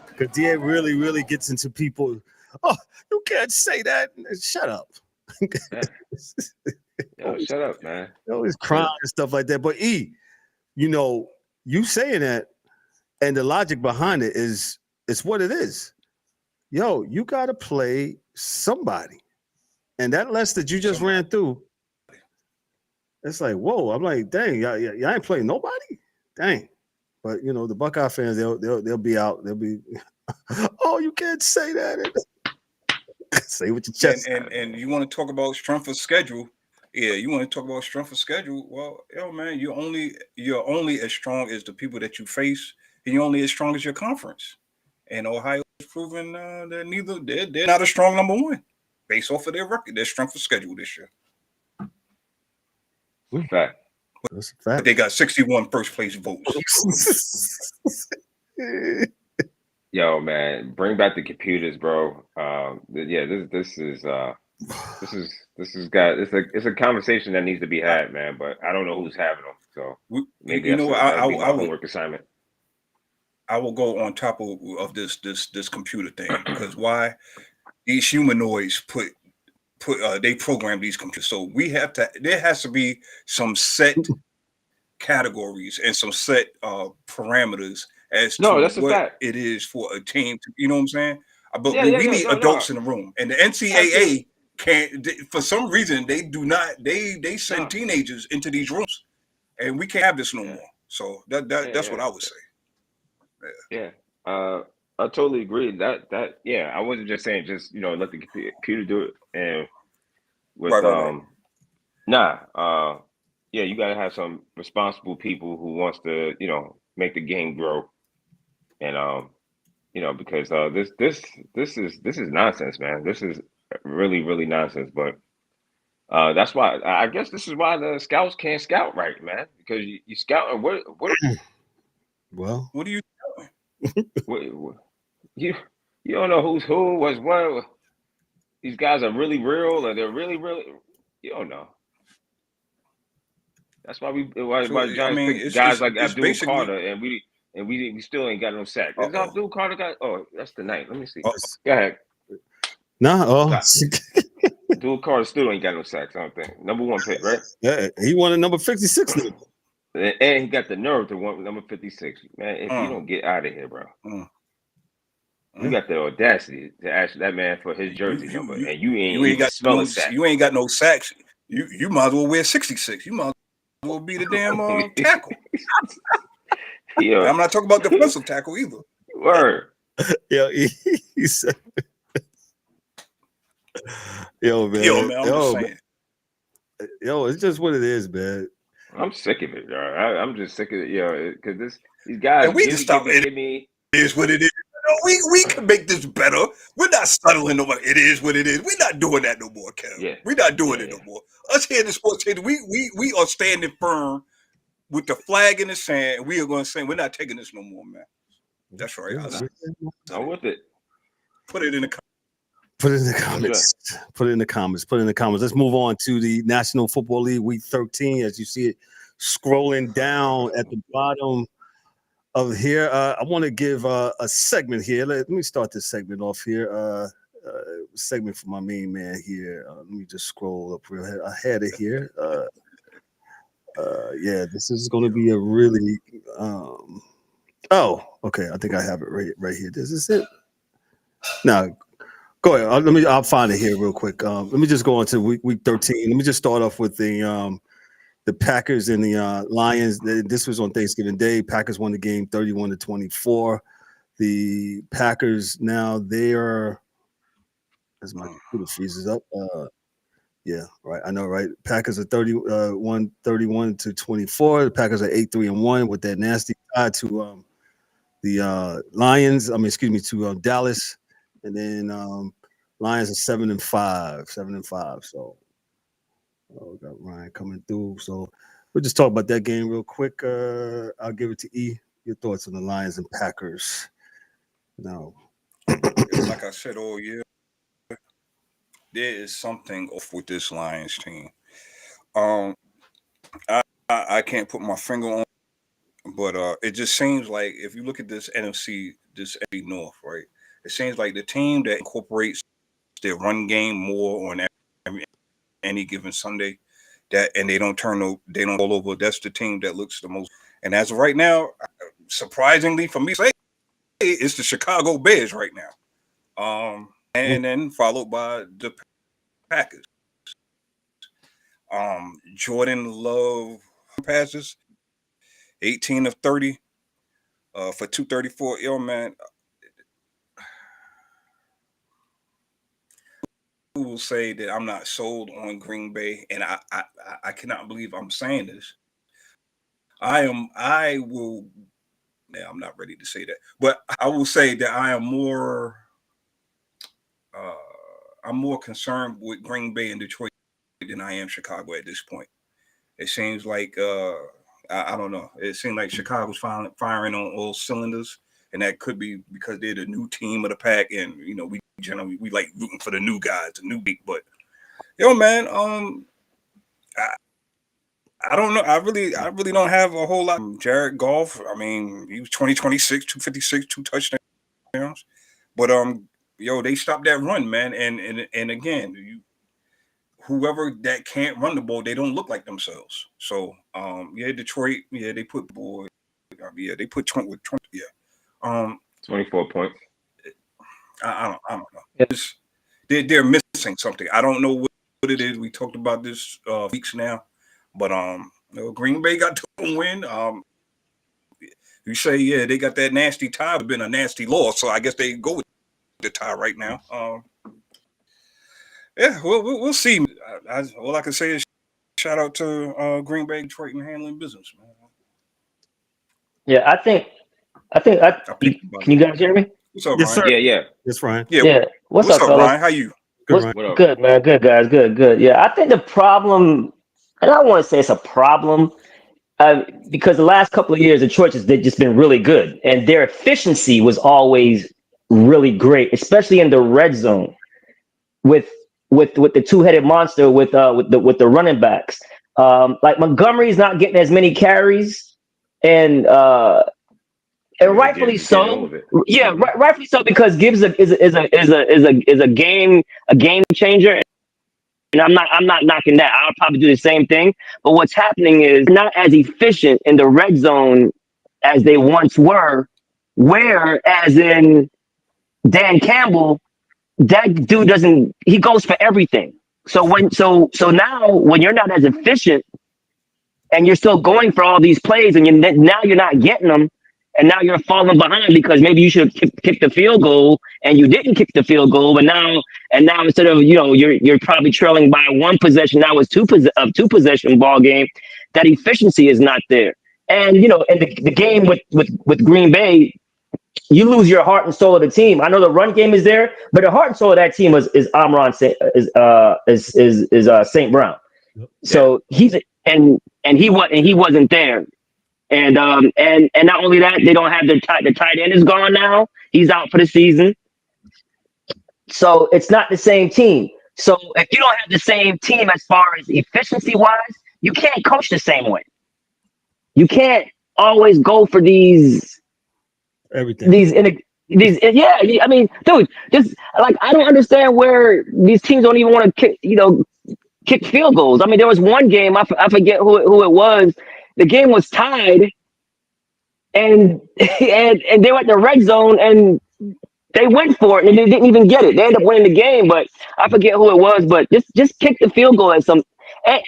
Because DA really, really gets into people. Oh, you can't say that. Shut up. Shut up, man. Always crying and stuff like that. But E, you saying that, and the logic behind it is it's what it is. Yo, you got to play somebody. And that list that you just ran through, it's like, whoa. I'm like, dang, y'all ain't playing nobody? Dang. But, the Buckeye fans, they'll be out. They'll be, oh, you can't say that. Say with your chest. And you want to talk about strength of schedule. Yeah, you want to talk about strength of schedule. Well, man, you're only as strong as the people that you face, and you're only as strong as your conference. And Ohio is proven they're not a strong number one based off of their record, their strength of schedule this year. Fact. That's a fact. But they got 61 first place votes. Yo, man, bring back the computers, bro. Yeah, it's a conversation that needs to be had, man. But I don't know who's having them, so maybe that'll be my homework assignment. I will go on top of this computer thing, because why? These humanoids they program these computers, so there has to be some set categories and some set parameters as to what it is for a team to, you know what I'm saying? But we need adults in the room, and the NCAA can't, for some reason they do not, they send teenagers into these rooms, and we can't have this no more. So that's what I would say. Yeah. I totally agree. That I wasn't just saying just let the computer do it, and with right. You gotta have some responsible people who wants to make the game grow, and because this is nonsense, man. This is really, really nonsense. But that's why I guess this is why the scouts can't scout right, man, because you scout and what well, what are you doing? You don't know who's who, what's what. These guys are really real, or they're really, really. You don't know. That's why Giants pick guys like Abdul Carter, and we still ain't got no sack. Is Abdul Carter got? Oh, that's the night. Let me see. Go ahead. Abdul Carter still ain't got no sacks. I don't think. Number 1 pick, right? Yeah, he wanted number 56. And he got the nerve to want number 56. Man, if you don't get out of here, bro. You got the audacity to ask that man for his jersey number, and you ain't got no sack. You ain't got no sacks. You might as well wear 66. You might as well be the damn tackle. Yeah. I'm not talking about defensive tackle either. Word. Yo, he said. Yo, man. I'm just saying. Yo, it's just what it is, man. I'm sick of it, yo. I'm just sick of it, because these guys. And we can stop it. It is what it is. We can make this better. We're not settling over. It is what it is. We're not doing that no more, Kev. Yeah. We're not doing it no more. Us here in the sports channel, we are standing firm with the flag in the sand. We are going to say we're not taking this no more, man. That's right. I'm with it. Put it in the comments. Put it in the comments. Let's move on to the National Football League Week 13. As you see it scrolling down at the bottom of here, I want to give a segment here. Let me start this segment off here. Segment for my main man here. Let me just scroll up real ahead of here. This is going to be a really. Okay. I think I have it right here. This is it. Now, go ahead. I'll find it here real quick. Let me just go on to week 13. Let me just start off with the Packers and the Lions. This was on Thanksgiving Day. Packers won the game 31-24. The Packers now they are, as my computer freezes up. Right. I know, right? Packers are 31-24. The Packers are 8-3-1 with that nasty tie to the Lions. To Dallas, and then Lions are 7-5. So. We got Ryan coming through. So we'll just talk about that game real quick. I'll give it to E. Your thoughts on the Lions and Packers. No. Like I said all year, there is something off with this Lions team. I can't put my finger on it, but it just seems like if you look at this NFC North, right? It seems like the team that incorporates their run game more on any given Sunday, and they don't roll over. That's the team that looks the most. And as of right now, surprisingly for me, it's the Chicago Bears right now. And then followed by the Packers. Jordan Love passes 18 of 30 for 234. Yo, man. Will say that I'm not sold on Green Bay, and I cannot believe I'm saying this. I'm not ready to say that, but I will say that I'm more concerned with Green Bay and Detroit than I am Chicago at this point. It seems like I don't know. It seemed like Chicago's firing on all cylinders, and that could be because they're the new team of the pack, and we generally like rooting for the new guys, the new beat. But yo, man, I don't know. I really don't have a whole lot. Jared Goff, I mean, he was 2026, 256, 2 touchdowns. But they stopped that run, man. And again, whoever that can't run the ball, they don't look like themselves. So Detroit, they put they put 20 with 20, 24 points. I don't know. They're missing something. I don't know what it is. We talked about this weeks now. But Green Bay got to win. You say they got that nasty tie. It's been a nasty loss, so I guess they go with the tie right now. We'll see. All I can say is shout out to Green Bay, Detroit, and handling business, man. Yeah, I think. Can you guys hear me? What's up, Yes, Ryan? sir. Yeah. Yes, Ryan. Yeah. What's up, fellas? Ryan? How you? Good, man. Good, guys. Good. Yeah, I think the problem. And I don't want to say it's a problem because the last couple of years, Detroit they've just been really good, and their efficiency was always really great, especially in the red zone with the two-headed monster with the running backs. Like Montgomery's not getting as many carries, and rightfully so. Yeah, rightfully so because Gibbs is a game changer. And I'm not knocking that. I'll probably do the same thing. But what's happening is they're not as efficient in the red zone as they once were. Whereas in Dan Campbell, that dude he goes for everything. So now when you're not as efficient and you're still going for all these plays and now you're not getting them, and now you're falling behind because maybe you should have kicked the field goal and you didn't kick the field goal, and now instead of you're probably trailing by one possession, now it's two possession ball game. That efficiency is not there, and in the game with Green Bay, you lose your heart and soul of the team. I know the run game is there, but the heart and soul of that team is St. Brown. So he wasn't there. And not only that, they don't have the tight end is gone now. He's out for the season. So it's not the same team. So if you don't have the same team as far as efficiency wise, you can't coach the same way. You can't always go for everything. I mean, dude, just like I don't understand where these teams don't even want to kick field goals. I mean, there was one game I forget who it was. The game was tied, and they were at the red zone, and they went for it, and they didn't even get it. They ended up winning the game, but I forget who it was. But just kick the field goal at some, and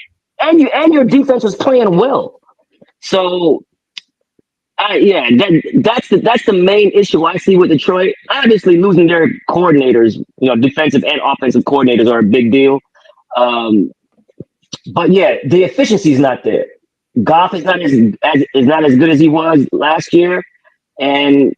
your defense was playing well. So, that's the main issue I see with Detroit. Obviously, losing their coordinators, defensive and offensive coordinators are a big deal. But yeah, the efficiency is not there. Goff is not as good as he was last year, and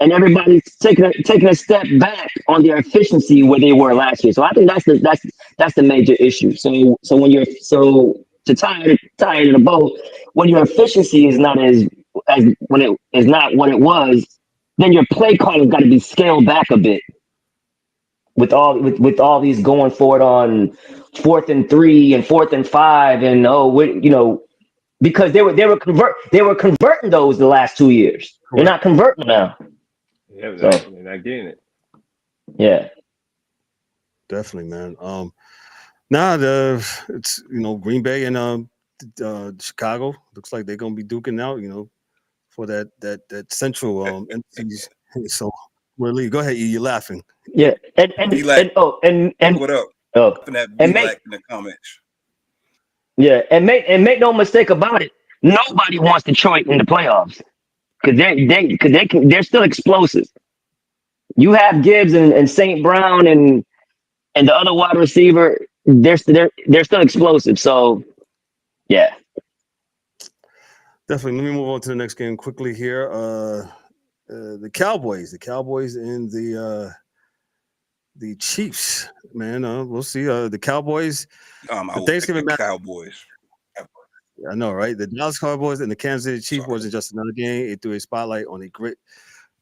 everybody's taking a step back on their efficiency where they were last year. So I think that's the major issue. So when you're to tie it in a bow, when your efficiency is not as when it is not what it was, then your play calling got to be scaled back a bit. With all these going for it on 4th and 3 and 4th and 5 and because they were converting those the last 2 years. Correct. They're not converting now. Yeah, they're not getting it. Yeah, definitely, man. It's Green Bay and Chicago looks like they're gonna be duking out, for that central NC's. So really, go ahead, you're laughing. Yeah, and what up? Oh, and in the comments. Yeah, and make no mistake about it. Nobody wants Detroit in the playoffs because they're still explosive. You have Gibbs and St. Brown and the other wide receiver. They're still explosive. So, yeah. Definitely. Let me move on to the next game quickly here. The Cowboys and the Chiefs, man. We'll see. The Cowboys. The Thanksgiving Cowboys. I know, right? The Dallas Cowboys and the Kansas City Chiefs wasn't just another game. It threw a spotlight on the grit,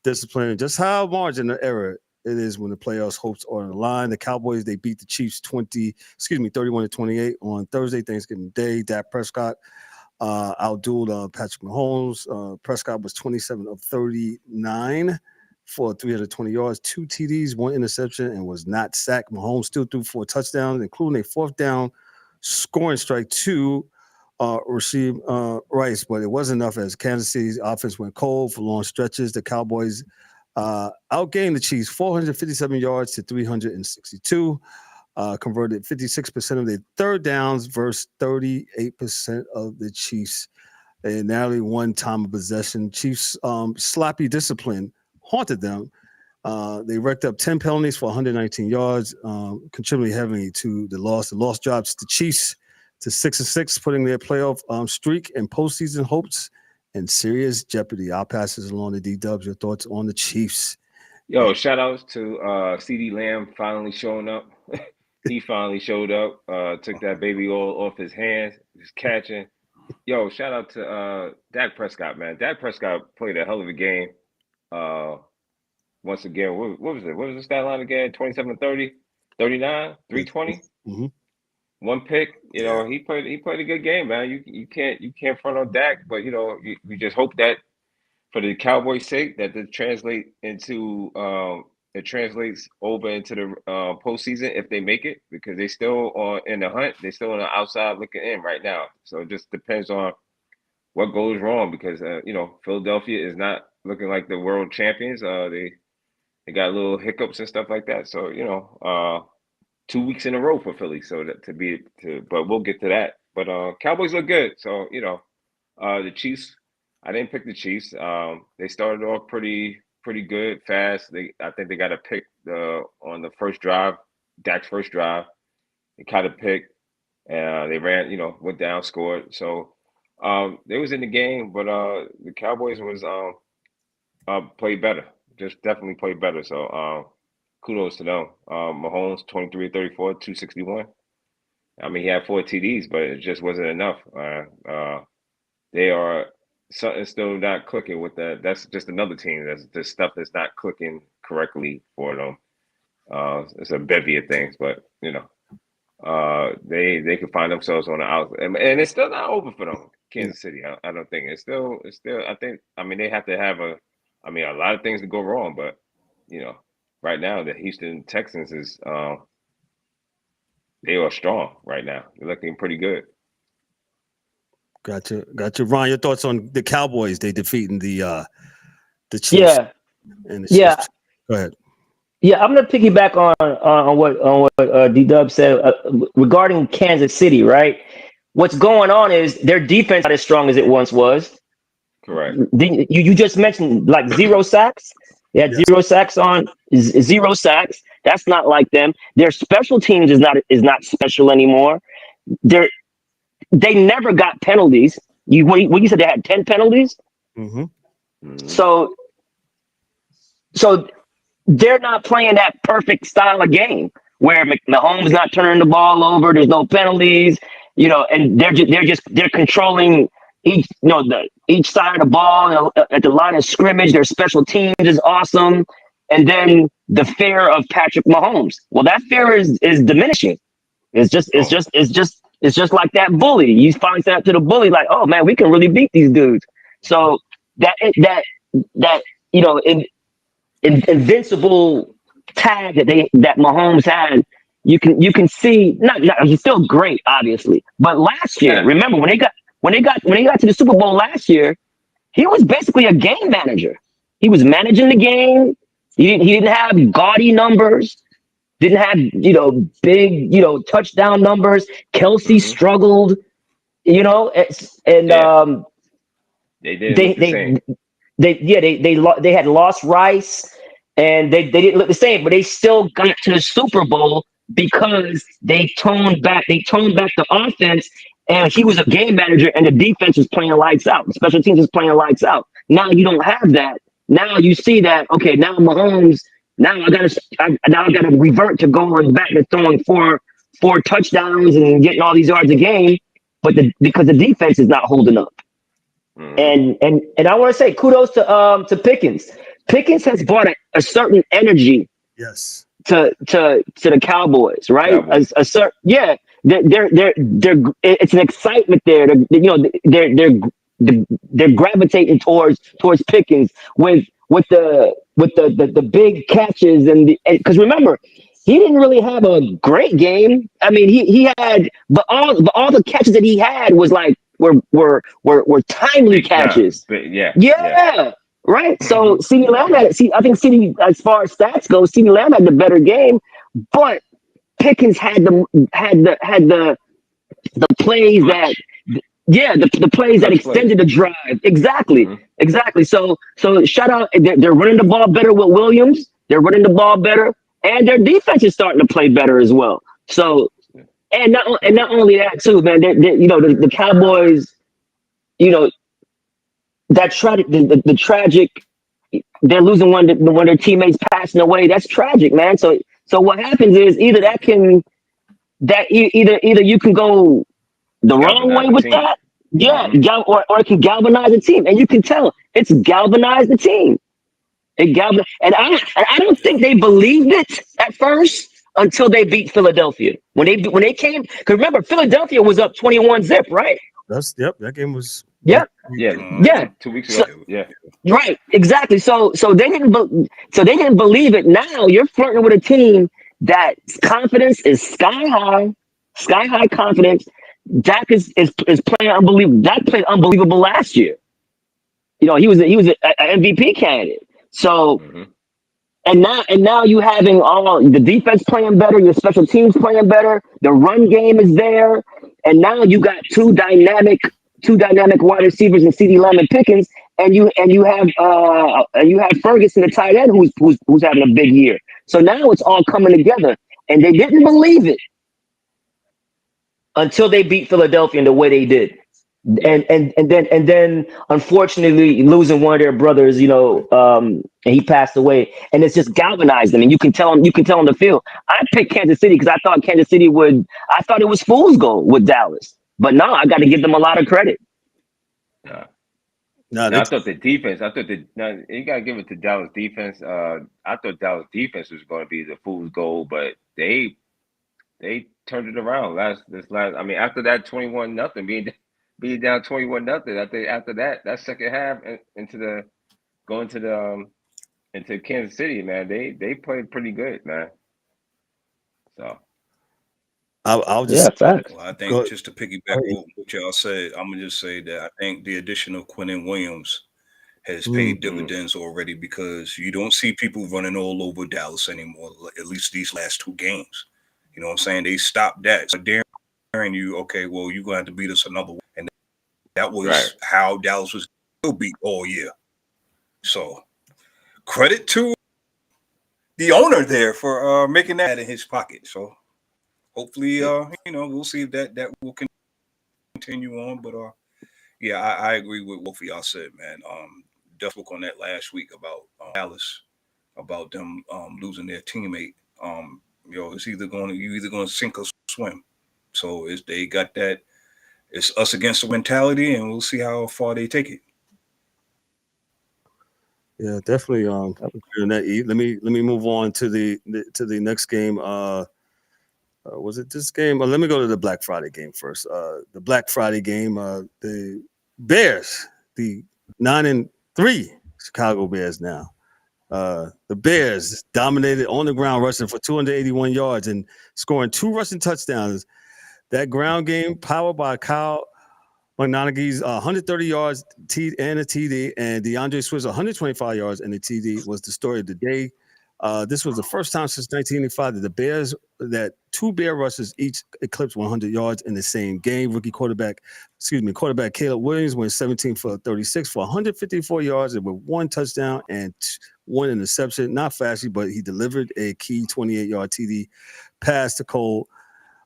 discipline, and just how margin of error it is when the playoffs hopes are on the line. The Cowboys, they beat the Chiefs 31-28 on Thursday, Thanksgiving Day. Dak Prescott outdueled Patrick Mahomes. Prescott was 27 of 39 for 320 yards, 2 TDs, 1 interception, and was not sacked. Mahomes still threw 4 touchdowns, including a 4th down scoring strike to Rasheed Rice, but it wasn't enough as Kansas City's offense went cold for long stretches. The Cowboys outgained the Chiefs 457 yards to 362, converted 56% of their third downs versus 38% of the Chiefs. They narrowly won time of possession. Chiefs' sloppy discipline haunted them. They racked up 10 penalties for 119 yards, contributing heavily to the loss. The loss drops the Chiefs to 6-6, putting their playoff streak and postseason hopes in serious jeopardy. I'll pass this along to D-Dubs. Your thoughts on the Chiefs? Yo, shout outs to CeeDee Lamb finally showing up. He finally showed up, took that baby oil off his hands, just catching. Yo, shout out to Dak Prescott, man. Dak Prescott played a hell of a game. Once again, what was it? What was the stat line again? 27-30, 39, 320. Mm-hmm. 1 pick. You know, he played a good game, man. You can't front on Dak, but you know, we just hope that for the Cowboys' sake that it translates over into the postseason if they make it, because they still are in the hunt. They're still on the outside looking in right now. So it just depends on what goes wrong, because you know, Philadelphia is not looking like the world champions. They got little hiccups and stuff like that. So you know, 2 weeks in a row for Philly. So but we'll get to that. But Cowboys look good. So you know, the Chiefs. I didn't pick the Chiefs. They started off pretty good, fast. I think they got a pick on the first drive, Dak's first drive. They caught a pick. They ran, you know, went down, scored. So they was in the game, but the Cowboys was played better. Just definitely played better. So kudos to them. Mahomes 23-34, 261. I mean, he had 4 TDs, but it just wasn't enough. They are something still not clicking with that. That's just another team. That's just stuff that's not clicking correctly for them. It's a bevy of things, but you know, they could find themselves on the out, and it's still not over for them. Kansas City, I don't think it's still. I think. I mean, they have to have a lot of things to go wrong, but you know, right now the Houston Texans is they are strong right now. They're looking pretty good. Gotcha. Ron, your thoughts on the Cowboys? They defeating the Chiefs. Yeah. Go ahead. Yeah, I'm gonna piggyback on what D-Dub said regarding Kansas City. Right, what's going on is their defense not as strong as it once was. Correct. You just mentioned like 0 sacks. They had 0 sacks on 0 sacks. That's not like them. Their special teams is not special anymore. They never got penalties. When you said they had 10 penalties, so they're not playing that perfect style of game where Mahomes not turning the ball over. There's no penalties, you know, and they're controlling each side of the ball at the line of scrimmage. Their special teams is awesome, and then the fear of Patrick Mahomes. Well, that fear is diminishing. It's just like that bully. You find out to the bully, like, oh man, we can really beat these dudes. So that you know, invincible tag that Mahomes had, you can see. Not he's still great, obviously, but last year, remember when they got to the Super Bowl last year, he was basically a game manager. He was managing the game. He didn't have gaudy numbers. Didn't have, you know, big, you know, touchdown numbers. Kelsey struggled, you know, and they had lost Rice, and they didn't look the same, but they still got to the Super Bowl because they toned back the offense, and he was a game manager, and the defense was playing lights out. The special teams was playing lights out. Now you don't have that. Now you see that, okay, now Mahomes. Now I gotta revert to going back to throwing four touchdowns and getting all these yards a game. because the defense is not holding up. And I want to say kudos to Pickens. Pickens has brought a certain energy Yes. to the Cowboys, right? It's an excitement there. They're gravitating towards Pickens with the big catches and because remember, he didn't really have a great game. I mean, he had but all the catches that he had was like were timely catches. Yeah. Right. So CeeDee Lamb I think CeeDee, as far as stats go, CeeDee Lamb had the better game, but Pickens had the plays that the plays that extended the drive. Exactly. So shout out, they're running the ball better with Williams. They're running the ball better, and their defense is starting to play better as well. So and not only that too, man. The Cowboys, that the tragic, they're losing one of their teammates passing away. That's tragic, man. So what happens is either you can go the wrong way with that, or it can galvanize the team, and you can tell it's galvanized the team. And I don't think they believed it at first until they beat Philadelphia. When they came, because remember Philadelphia was up 21-0, right? That game was. Yeah. 2 weeks ago. Right, exactly. So they didn't believe it. Now you're flirting with a team that confidence is sky high confidence. Dak is playing unbelievable. Dak played unbelievable last year. He was an MVP candidate. So and now you having all the defense playing better, your special teams playing better, the run game is there, and now you got two dynamic wide receivers in CeeDee Lamb and Pickens, and you have Ferguson, the tight end, who's having a big year. So now it's all coming together, and they didn't believe it until they beat Philadelphia in the way they did, and then unfortunately losing one of their brothers, and he passed away, and it's just galvanized them, and you can tell on the field. I picked Kansas City because I thought Kansas City I thought it was fool's gold with Dallas. But no, I got to give them a lot of credit. I thought the defense. You got to give it to Dallas defense. I thought Dallas defense was going to be the fool's gold, but they turned it around I mean, after that 21-0, being down 21-0. I think after that second half into Kansas City, man, they played pretty good, man. So. I'll just facts. Well, I think just to piggyback what y'all said, I'm gonna just say that I think the addition of Quinnen Williams has paid dividends already, because you don't see people running all over Dallas anymore, at least these last two games. You know what I'm saying? They stopped that. So daring you, okay, well, you're gonna have to beat us another one. And that was how Dallas was still beat all year. So credit to the owner there for making that in his pocket. So hopefully, we'll see if that will continue on. But I agree with what y'all said, man. Just spoke on that last week about Dallas, about them losing their teammate. It's either going to sink or swim. So they got that. It's us against the mentality, and we'll see how far they take it. Yeah, definitely. Let me move on to the next game. Was it this game? Let me go to the Black Friday game first. The Black Friday game, the Bears, the 9-3 Chicago Bears now. The Bears dominated on the ground, rushing for 281 yards and scoring 2 rushing touchdowns. That ground game, powered by Kyle McNonagy's 130 yards and a TD, and DeAndre Swift's 125 yards and a TD, was the story of the day. This was the first time since 1985 that 2 Bear rushers each eclipsed 100 yards in the same game. Quarterback Caleb Williams went 17 for 36 for 154 yards and with 1 touchdown and 1 interception. Not flashy, but he delivered a key 28-yard TD pass to Cole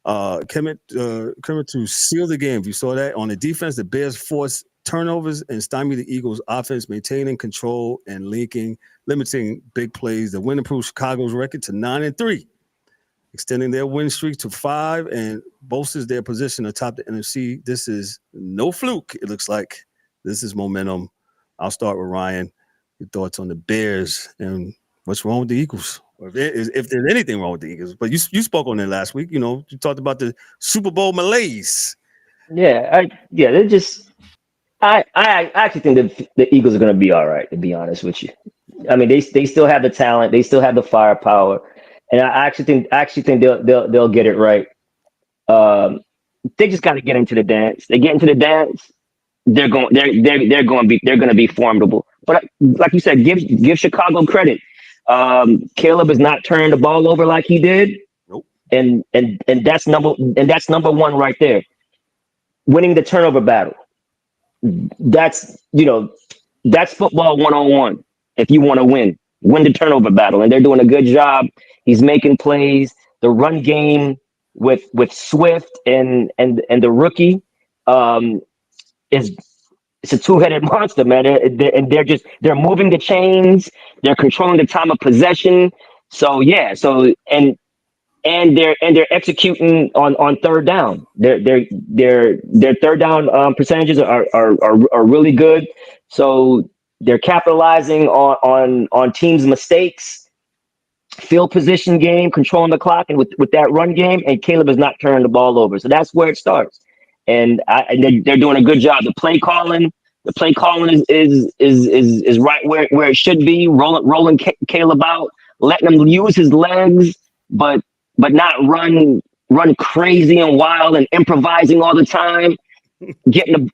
Kemet to seal the game. If you saw that on the defense, the Bears forced turnovers and stymied the Eagles' offense, maintaining control and limiting big plays. The win improved Chicago's record to 9-3. extending their win streak to 5 and bolsters their position atop the NFC. This is no fluke. It looks like this is momentum. I'll start with Ryan. Your thoughts on the Bears and what's wrong with the Eagles? Or if there's anything wrong with the Eagles. But you spoke on it last week. You talked about the Super Bowl malaise. They're just. I actually think the Eagles are going to be all right. To be honest with you, I mean they still have the talent, they still have the firepower, and I actually think they'll get it right. They just got to get into the dance. They get into the dance, they're going to be formidable. But like you said, give Chicago credit. Caleb is not turning the ball over like he did. Nope. And that's number one right there. Winning the turnover battle. That's football 101. If you want to win the turnover battle, and they're doing a good job. He's making plays. The run game with Swift and the rookie it's a two-headed monster, man. And they're moving the chains. They're controlling the time of possession. So yeah. And they're executing on third down. Their third down percentages are really good. So they're capitalizing on teams' mistakes, field position game, controlling the clock, and with that run game. And Caleb is not turning the ball over. So that's where it starts. And they're doing a good job. The play calling is right where it should be. Rolling Caleb out, letting him use his legs, but not run crazy and wild and improvising all the time. Getting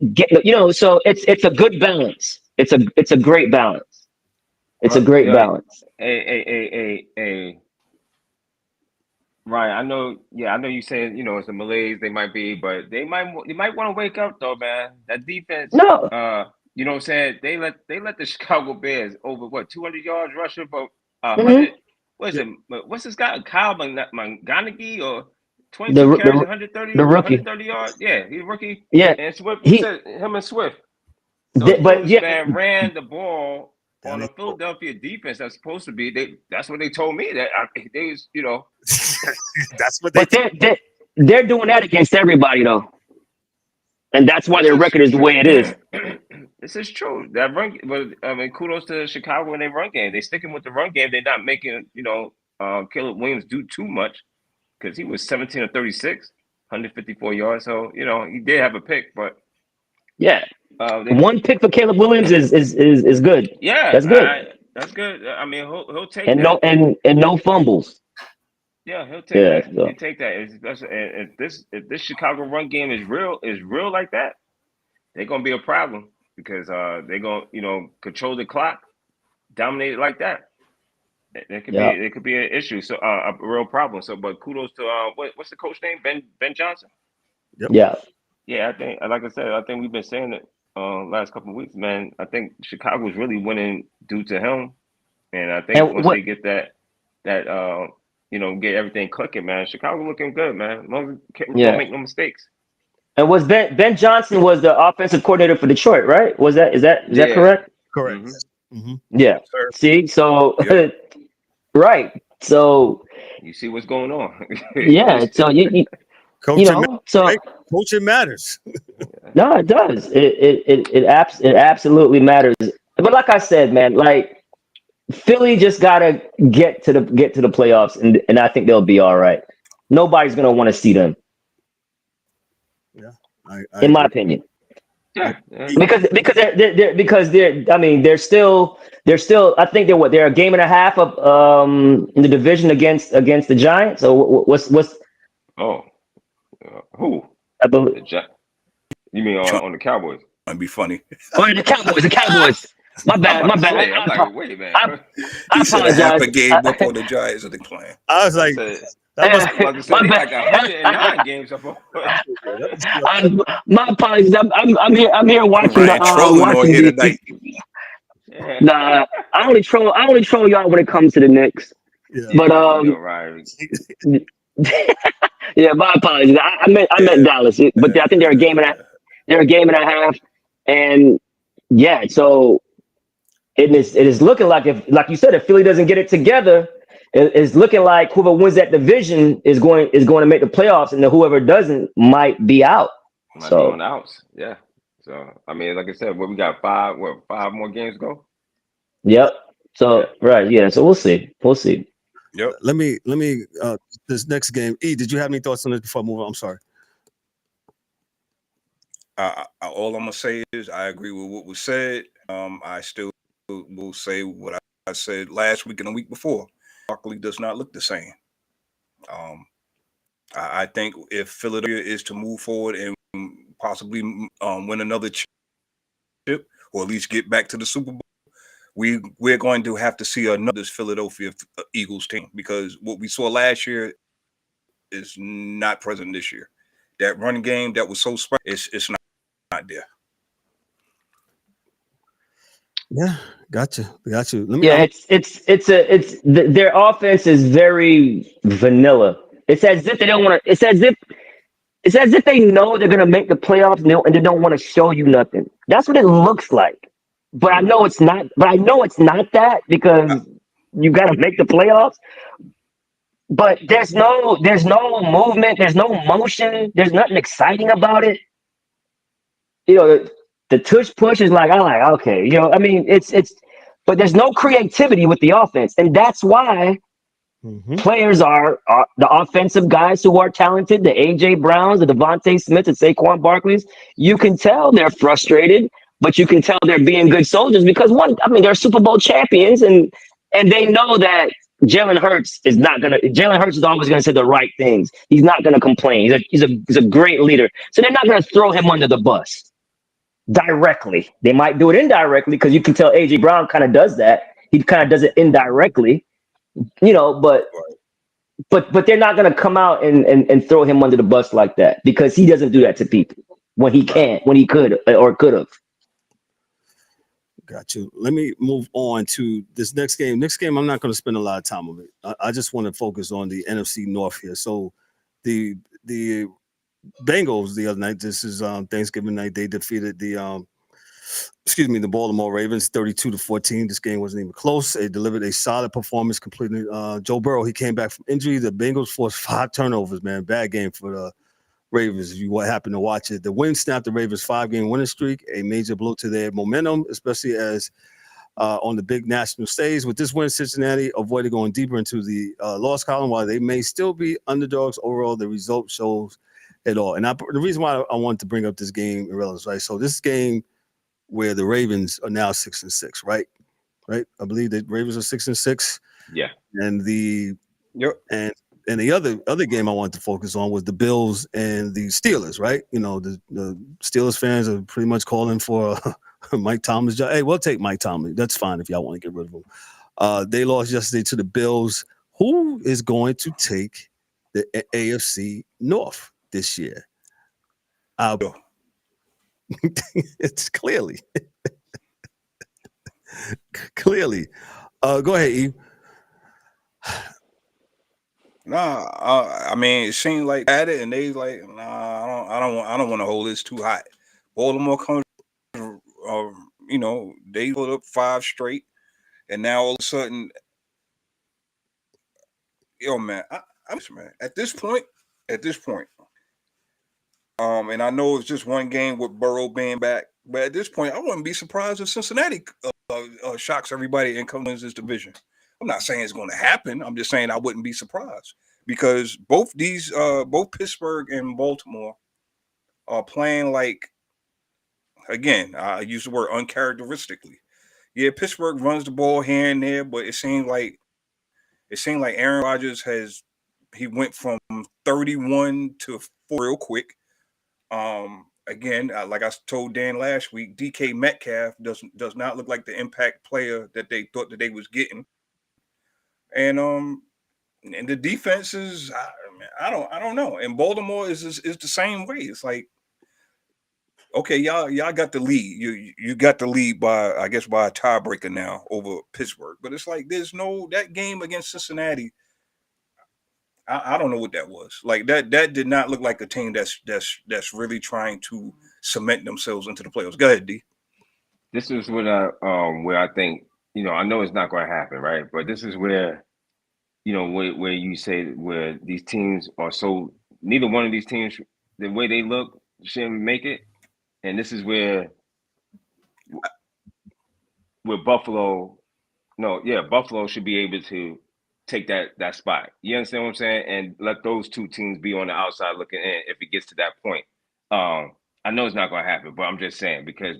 so it's a good balance. It's a great balance. It's a great balance. Hey. Right, I know you saying, it's a malaise they might be, but they might want to wake up though, man. That defense, you know what I'm saying? They let the Chicago Bears over 200 yards rushing, but 100. What is it? What's this guy? Kyle Montgomery or 22 carries, 130, the rookie. 130 yards? Yeah, he's a rookie. Yeah, and Swift. Him and Swift. Man ran the ball on a Philadelphia defense that's supposed to be. That's what they told me that they was. That's what they're doing that against everybody though, and that's why their record is the way it is. This is true. That run, but I mean, kudos to Chicago in their run game. They sticking with the run game. They're not making Caleb Williams do too much because he was 17 of 36, 154 yards. So he did have a pick, but yeah, one pick for Caleb Williams is good. Yeah, that's good. That's good. I mean, he'll take and that. and no fumbles. Yeah, he'll take that. He'll take that. If this Chicago run game is real like that, they're gonna be a problem because they're gonna control the clock, dominate it like that. It could be an issue. So a real problem. So, but kudos to what's the coach name? Ben Johnson. Yep. Yeah. I think, like I said, we've been saying it last couple of weeks, man. I think Chicago's really winning due to him, and I think once they get that get everything clicking, man. Chicago looking good, man. Don't make no mistakes. And was Ben Johnson was the offensive coordinator for Detroit, right? Is that correct? Correct. Mm-hmm. Mm-hmm. Yeah. Sure. See, so right. So you see what's going on. Yeah. So you coaching matters. No, it does. It absolutely matters. But like I said, man, like Philly just gotta get to the playoffs, and I think they'll be all right. Nobody's gonna want to see them. Yeah, in my opinion. Yeah. Because they're still. I think they're a game and a half of in the division against the Giants. So what's who? I believe. You mean on the Cowboys? That'd be funny. Oh, the Cowboys. My bad. I'm like, wait, man. I apologize. Half a game up on the Giants are playing. I was like, that must be like 109 games up on. My apologies. I'm here watching Ryan trolling on here tonight. Nah, I only troll y'all when it comes to the Knicks. Yeah. But yeah, my apologies. I meant Dallas, but I think they're a game and a half, and yeah, so it is looking like, if, like you said, if Philly doesn't get it together, it's looking like whoever wins that division is going to make the playoffs, and then whoever doesn't might be out. Might be on outs. Yeah. So I mean, like I said, we got 5 more games to go? Yep. So right, yeah. So we'll see. Yep. Let me this next game. E, did you have any thoughts on this before I move on? I'm sorry. All I'm gonna say is I agree with what was said. I still will say what I said last week and the week before. Barkley does not look the same. I think if Philadelphia is to move forward and possibly win another chip, or at least get back to the Super Bowl, we're going to have to see another Philadelphia Eagles team, because what we saw last year is not present this year. That running game that was so special, it's not there. Yeah, got you. Their offense is very vanilla. It's as if they don't want to. It's as if they know they're gonna make the playoffs and they don't want to show you nothing. That's what it looks like. But I know it's not. But I know it's not that, because you got to make the playoffs. But there's no movement. There's no motion. There's nothing exciting about it. The tush push is like, I'm like, okay, I mean, it's, but there's no creativity with the offense, and that's why players are the offensive guys who are talented, the AJ Browns, the Devontae Smiths, the Saquon Barkleys. You can tell they're frustrated, but you can tell they're being good soldiers, because they're Super Bowl champions, and they know that Jalen Hurts is always gonna say the right things. He's not gonna complain. He's a great leader, so they're not gonna throw him under the bus directly. They might do it indirectly, because you can tell AJ Brown kind of does that. He kind of does it indirectly, but they're not going to come out and throw him under the bus like that, because he doesn't do that to people when he could have. Got you. Let me move on to this next game. Next game, I'm not going to spend a lot of time on it. I just want to focus on the NFC North here. So the Bengals the other night, this is Thanksgiving night, they defeated the Baltimore Ravens 32-14. This game wasn't even close. They delivered a solid performance, completely. Joe Burrow, he came back from injury. The Bengals forced 5 turnovers, man. Bad game for the Ravens. If you happened to watch it, the win snapped the Ravens' 5-game winning streak, a major blow to their momentum, especially as on the big national stage. With this win, Cincinnati avoided going deeper into the loss column. While they may still be underdogs overall, the result shows it all. And the reason why I wanted to bring up this game in relevance, right? So this game where the Ravens are now 6-6, right? Right. I believe the Ravens are 6-6. Yeah. And the other game I wanted to focus on was the Bills and the Steelers, right? The Steelers fans are pretty much calling for Mike Tomlin's job. Hey, we'll take Mike Tomlin. That's fine if y'all want to get rid of him. They lost yesterday to the Bills. Who is going to take the AFC North this year? It's clearly. Go ahead, Eve. I mean, it seemed like at it, and they like, I don't want to hold this too hot. Baltimore comes, they put up 5 straight, and now all of a sudden, man, man, at this point, and I know it's just one game with Burrow being back, but at this point, I wouldn't be surprised if Cincinnati shocks everybody and comes wins this division. I'm not saying it's going to happen. I'm just saying I wouldn't be surprised, because both Pittsburgh and Baltimore are playing like, again, I use the word uncharacteristically. Yeah, Pittsburgh runs the ball here and there, but it seemed like Aaron Rodgers he went from 31 to 4 real quick. Again, like I told Dan last week, DK Metcalf does not look like the impact player that they thought that they was getting. And the defense is, I don't know. And Baltimore is the same way. It's like, okay, y'all got the lead. You got the lead by a tiebreaker now over Pittsburgh. But it's like that game against Cincinnati. I don't know what that was. Like that did not look like a team that's really trying to cement themselves into the playoffs. Go ahead, D. This is where I think, I know it's not going to happen, right? But this is where where you say where these teams are so neither one of these teams, the way they look, shouldn't make it, and this is where Buffalo should be able to take that spot. You understand what I'm saying? And let those two teams be on the outside looking in if it gets to that point. I know it's not going to happen, but I'm just saying because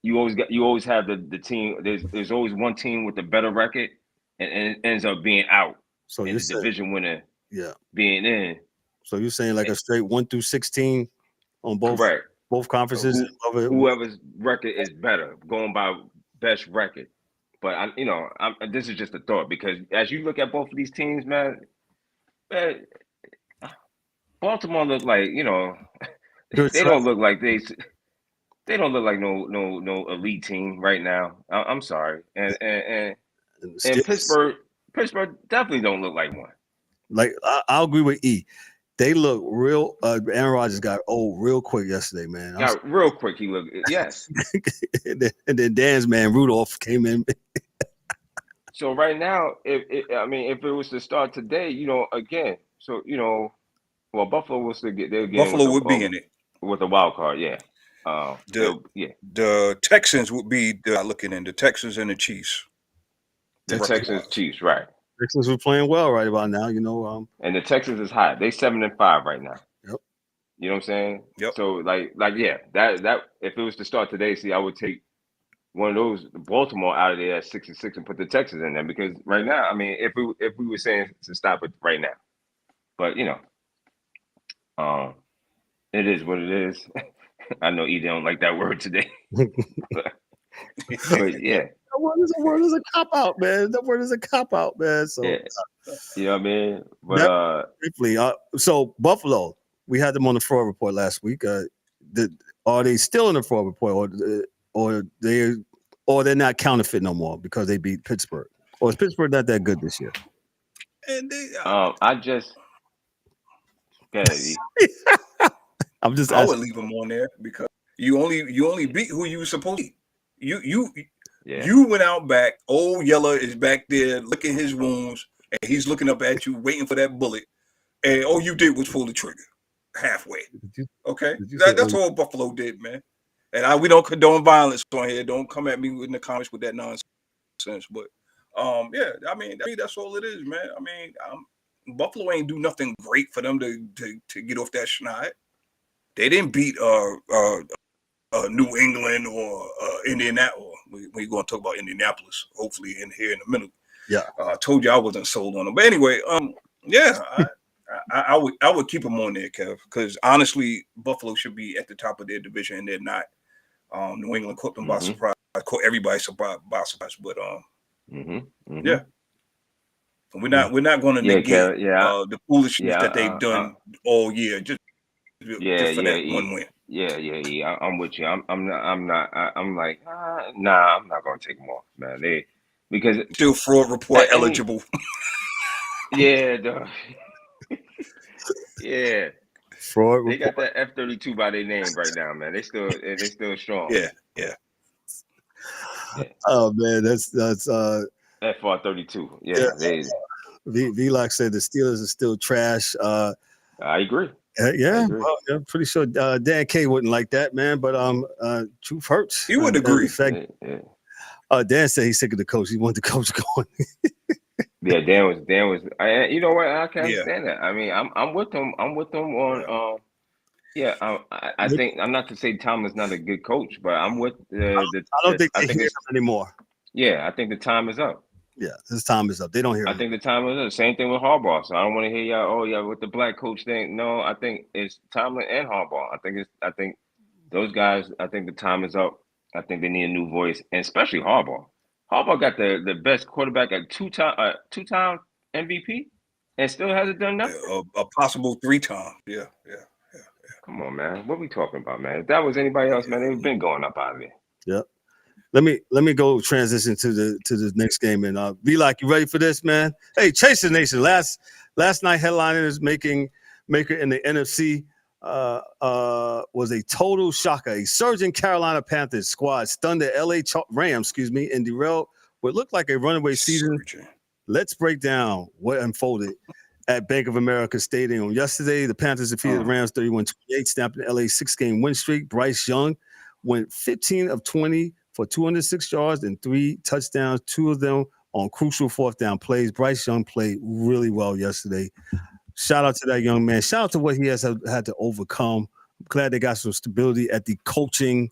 you always have the team. There's always one team with a better record, and it ends up being out. So you're the division winner, being in. So you're saying like a straight 1 through 16 on both conferences. So whoever's record is better, going by best record. But this is just a thought because as you look at both of these teams, man, Baltimore look like they don't look like they don't look like no elite team right now. I'm sorry, and Pittsburgh definitely don't look like one. Like I'll agree with E. They look real. Aaron Rodgers got old real quick yesterday, man. Real quick, he looked yes. and then Dan's man Rudolph came in. So right now, if it was to start today, again, so Buffalo will still get. Buffalo would be in it with a wild card, yeah. The Texans would be looking in the Texans and the Chiefs. The Texans, Chiefs, right? Texans were playing well right about now, And the Texans is hot. They 7-5 right now. Yep. You know what I'm saying? Yep. So like that if it was to start today, I would take one of those Baltimore out of there at 6-6 and put the Texans in there because right now, if we were saying to stop it right now, but it is what it is. I know E don't like that word today, but yeah. That word is a cop out, man. That word is a cop out, man. So yeah. You know what I mean? But briefly, so Buffalo, we had them on the fraud report last week. Are they still in the fraud report, or they're not counterfeit no more because they beat Pittsburgh? Or is Pittsburgh not that good this year? And I would leave them on there because you only beat who you supposed to beat. You went out back. Old Yeller is back there licking his wounds, and he's looking up at you, waiting for that bullet. And all you did was pull the trigger halfway. Okay, that's all Buffalo did, man. And we don't condone violence on here. Don't come at me in the comments with that nonsense. But that's all it is, man. Buffalo ain't do nothing great for them to get off that schneid. They didn't beat New England or Indianapolis. We're going to talk about Indianapolis, hopefully, in here in a minute. Yeah. I told you I wasn't sold on them. But anyway, I would keep them on there, Kev, because honestly, Buffalo should be at the top of their division, and they're not. New England caught them by surprise. Caught everybody by surprise. But yeah. We're not going to negate the foolishness that they've done all year. Just for that one win. Yeah. I'm with you. I'm not. I'm like, nah. I'm not gonna take them off, man. Because still fraud report eligible. Yeah, yeah. Fraud. They got that F-32 by their name right now, man. They still strong. Yeah. Oh man, that's FR-32. Yeah. V-Lock said the Steelers are still trash. I agree. Well, I'm pretty sure Dan K wouldn't like that, man. But truth hurts. He would agree. Dan said he's sick of the coach. He wanted the coach going. Yeah, Dan was. You know what? I can't understand that. I'm with him. I'm with him on. I think I'm not to say Tom is not a good coach, but I'm with I don't think they hear him anymore. Yeah, I think the time is up. Yeah, his time is up. They don't hear him. I think the time is up. Same thing with Harbaugh. So I don't want to hear y'all, with the black coach thing. No, I think it's Tomlin and Harbaugh. I think those guys, I think the time is up. I think they need a new voice, and especially Harbaugh. Harbaugh got the best quarterback at two-time MVP and still hasn't done nothing. A possible 3-time. Yeah. Come on, man. What are we talking about, man? If that was anybody else, man, they've been going up out of there. Yep. Let me go transition to the next game and be like, you ready for this, man? Hey, Chaser Nation. Last night headliners maker in the NFC was a total shocker. A surging Carolina Panthers squad stunned the LA Rams, and derailed what looked like a runaway season let's break down what unfolded at Bank of America Stadium yesterday. The Panthers defeated the Rams 31-28, snapping the LA 6-game win streak. Bryce Young went 15 of 20 for 206 yards and 3 touchdowns, 2 of them on crucial fourth down plays. Bryce Young played really well yesterday. Shout out to that young man. Shout out to what he has had to overcome. I'm glad they got some stability at the coaching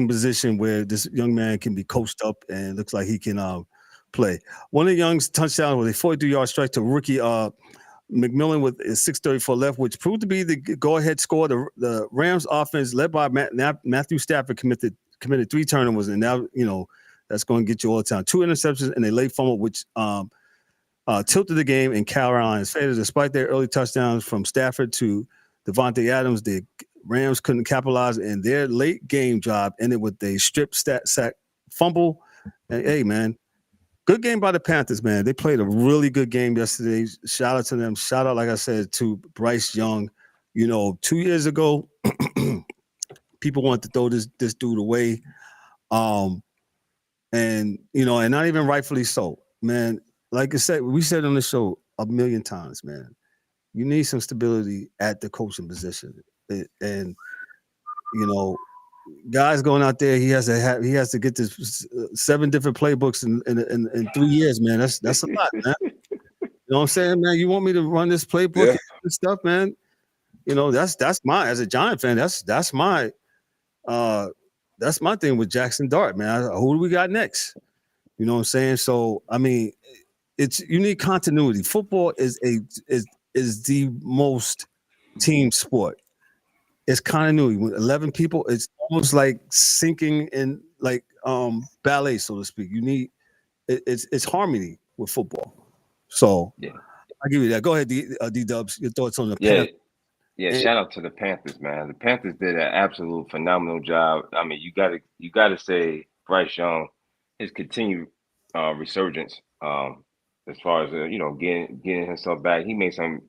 position where this young man can be coached up and looks like he can play. One of the Young's touchdowns was a 42-yard strike to rookie McMillan with 6:34 left, which proved to be the go-ahead score. The Rams offense, led by Matthew Stafford, committed 3 turnovers, and now that's going to get you all the time. 2 interceptions and a late fumble, which tilted the game in Carolina's favor. Despite their early touchdowns from Stafford to Devontae Adams, the Rams couldn't capitalize, and their late game drive ended with a strip sack fumble. And hey, man, good game by the Panthers, man. They played a really good game yesterday. Shout out to them. Shout out, like I said, to Bryce Young. 2 years ago, people wanted to throw this dude away. And not even rightfully so, man. Like I said, we said on the show a million times, man, you need some stability at the coaching position. And guys going out there, he has to get this 7 different playbooks in 3 years, man. That's a lot, man. You know what I'm saying, man? You want me to run this playbook and stuff, man? That's my, as a Giant fan, that's my thing with Jackson Dart, man. Who do we got next? You know what I'm saying? So I mean, you need continuity. Football is the most team sport. It's continuity. With 11 people, it's almost like sinking in like ballet, so to speak. You need it's harmony with football. So I'll give you that. Go ahead, D-Dubs. Your thoughts on the Panthers? Yeah, shout out to the Panthers, man. The Panthers did an absolute phenomenal job. I mean, you gotta say Bryce Young, his continued resurgence, as far as getting himself back. He made some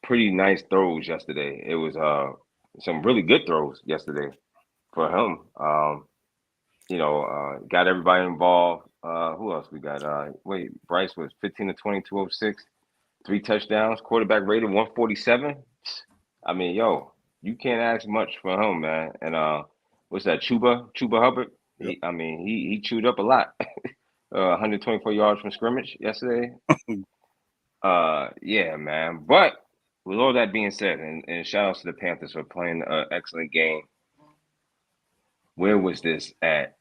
pretty nice throws yesterday. It was some really good throws yesterday for him. Got everybody involved. Who else we got? Bryce was 15 of 20, 206, 3 touchdowns, quarterback rated 147. I mean, you can't ask much for him, man. And what's that? Chuba Hubbard? Yep. He chewed up a lot. 124 yards from scrimmage yesterday. Yeah, man. But with all that being said, and shout out to the Panthers for playing an excellent game. Where was this at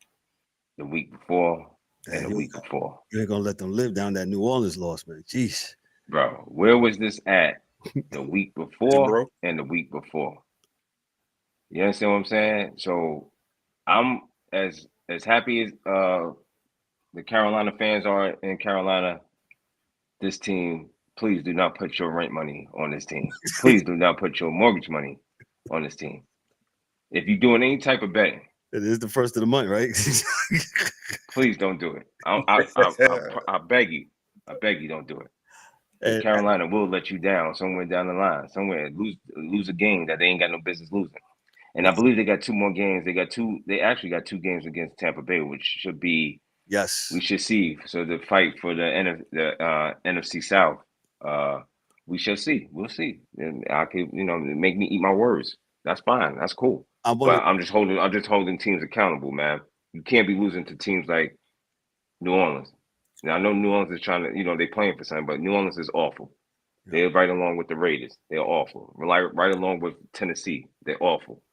the week before and the week before? You ain't gonna let them live down that New Orleans loss, man. Jeez. Bro, where was this at the week before and the week before? You understand what I'm saying? So I'm as happy as the Carolina fans are in Carolina. This team, please do not put your rent money on this team. Please do not put your mortgage money on this team. If you're doing any type of betting, it is the first of the month, right? Please don't do it. I beg you. I beg you, don't do it. And Carolina will let you down somewhere down the line. Somewhere lose a game that they ain't got no business losing. And I believe they got 2 more games. They actually got 2 games against Tampa Bay, which should be we should see. So the fight for the NFC South, we shall see. We'll see. And I could, make me eat my words. That's fine. That's cool. But I'm just holding teams accountable, man. You can't be losing to teams like New Orleans. Now I know New Orleans is trying to, they playing for something, but New Orleans is awful. They're right along with the Raiders. They're awful. Right along with Tennessee. They're awful.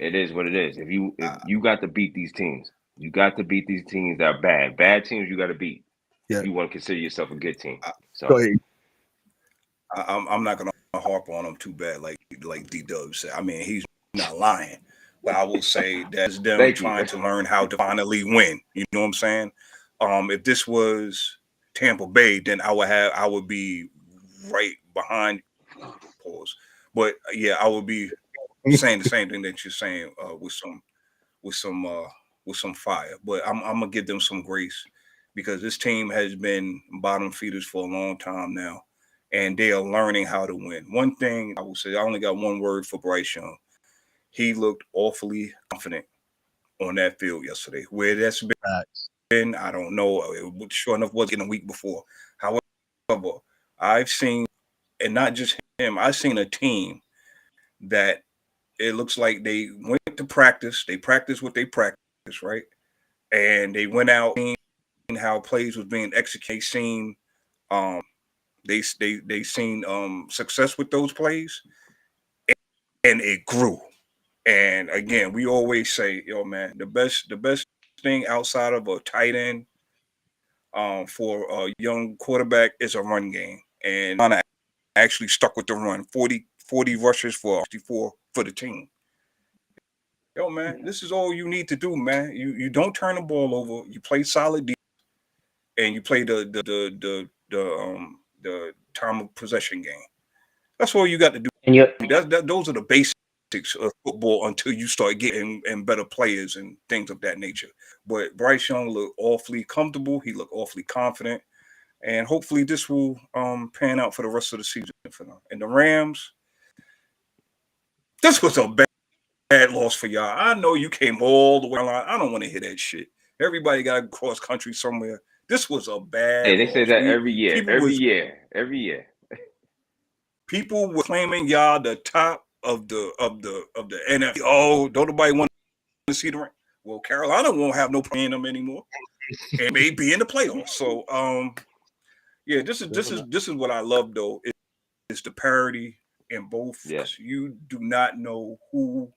It is what it is. If you got to beat these teams, you got to beat these teams that are bad. Bad teams you got to beat. Yeah. You want to consider yourself a good team. So go ahead. I'm not gonna harp on him too bad, like D-Dub said. I mean, he's not lying, but I will say that's them trying to learn how to finally win. You know what I'm saying? If this was Tampa Bay, then I would be right behind. Pause. But yeah, I would be saying the same thing that you're saying with some fire. But I'm gonna give them some grace because this team has been bottom feeders for a long time now. And they are learning how to win. One thing I will say, I only got one word for Bryce Young. He looked awfully confident on that field yesterday. Where that's been I don't know. It sure enough was getting a week before. However, I've seen, and not just him, I've seen a team that it looks like they went to practice. They practiced what they practiced, right? And they went out, seen how plays was being executed. They seen success with those plays, and it grew. And again, we always say, yo, man, the best thing outside of a tight end for a young quarterback is a run game. And actually stuck with the run. 40 rushes for 64 for the team. Yo, man, this is all you need to do, man. You don't turn the ball over. You play solid defense, and you play the time of possession game. That's all you got to do. And those are the basics of football until you start getting and better players and things of that nature. But Bryce Young looked awfully comfortable. He looked awfully confident. And hopefully this will pan out for the rest of the season for them. And the Rams, this was a bad loss for y'all. I know you came all the way online. I don't want to hear that shit. Everybody got to cross country somewhere. This was a bad Hey, they loss. say that every year. People were claiming y'all the top of the NFL. Oh, don't nobody want to see the Rams. Well, Carolina won't have no play in them anymore. And may be in the playoffs. So yeah, this is what I love though. It's the parity in both. Yeah. You do not know who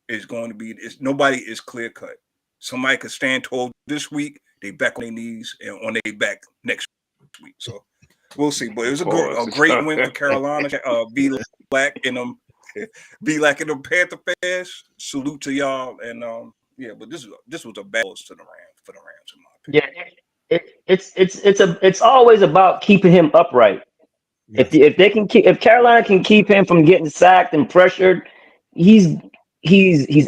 is going to be. Nobody is clear cut. Somebody could stand tall this week. They back on their knees and on their back next week. So we'll see. But it was a great win for Carolina. Be black in them Panther fans. Salute to y'all. And yeah, but this was a bad loss to the Rams for the Rams in my opinion. Yeah, it's always about keeping him upright. Yes. If Carolina can keep him from getting sacked and pressured, he's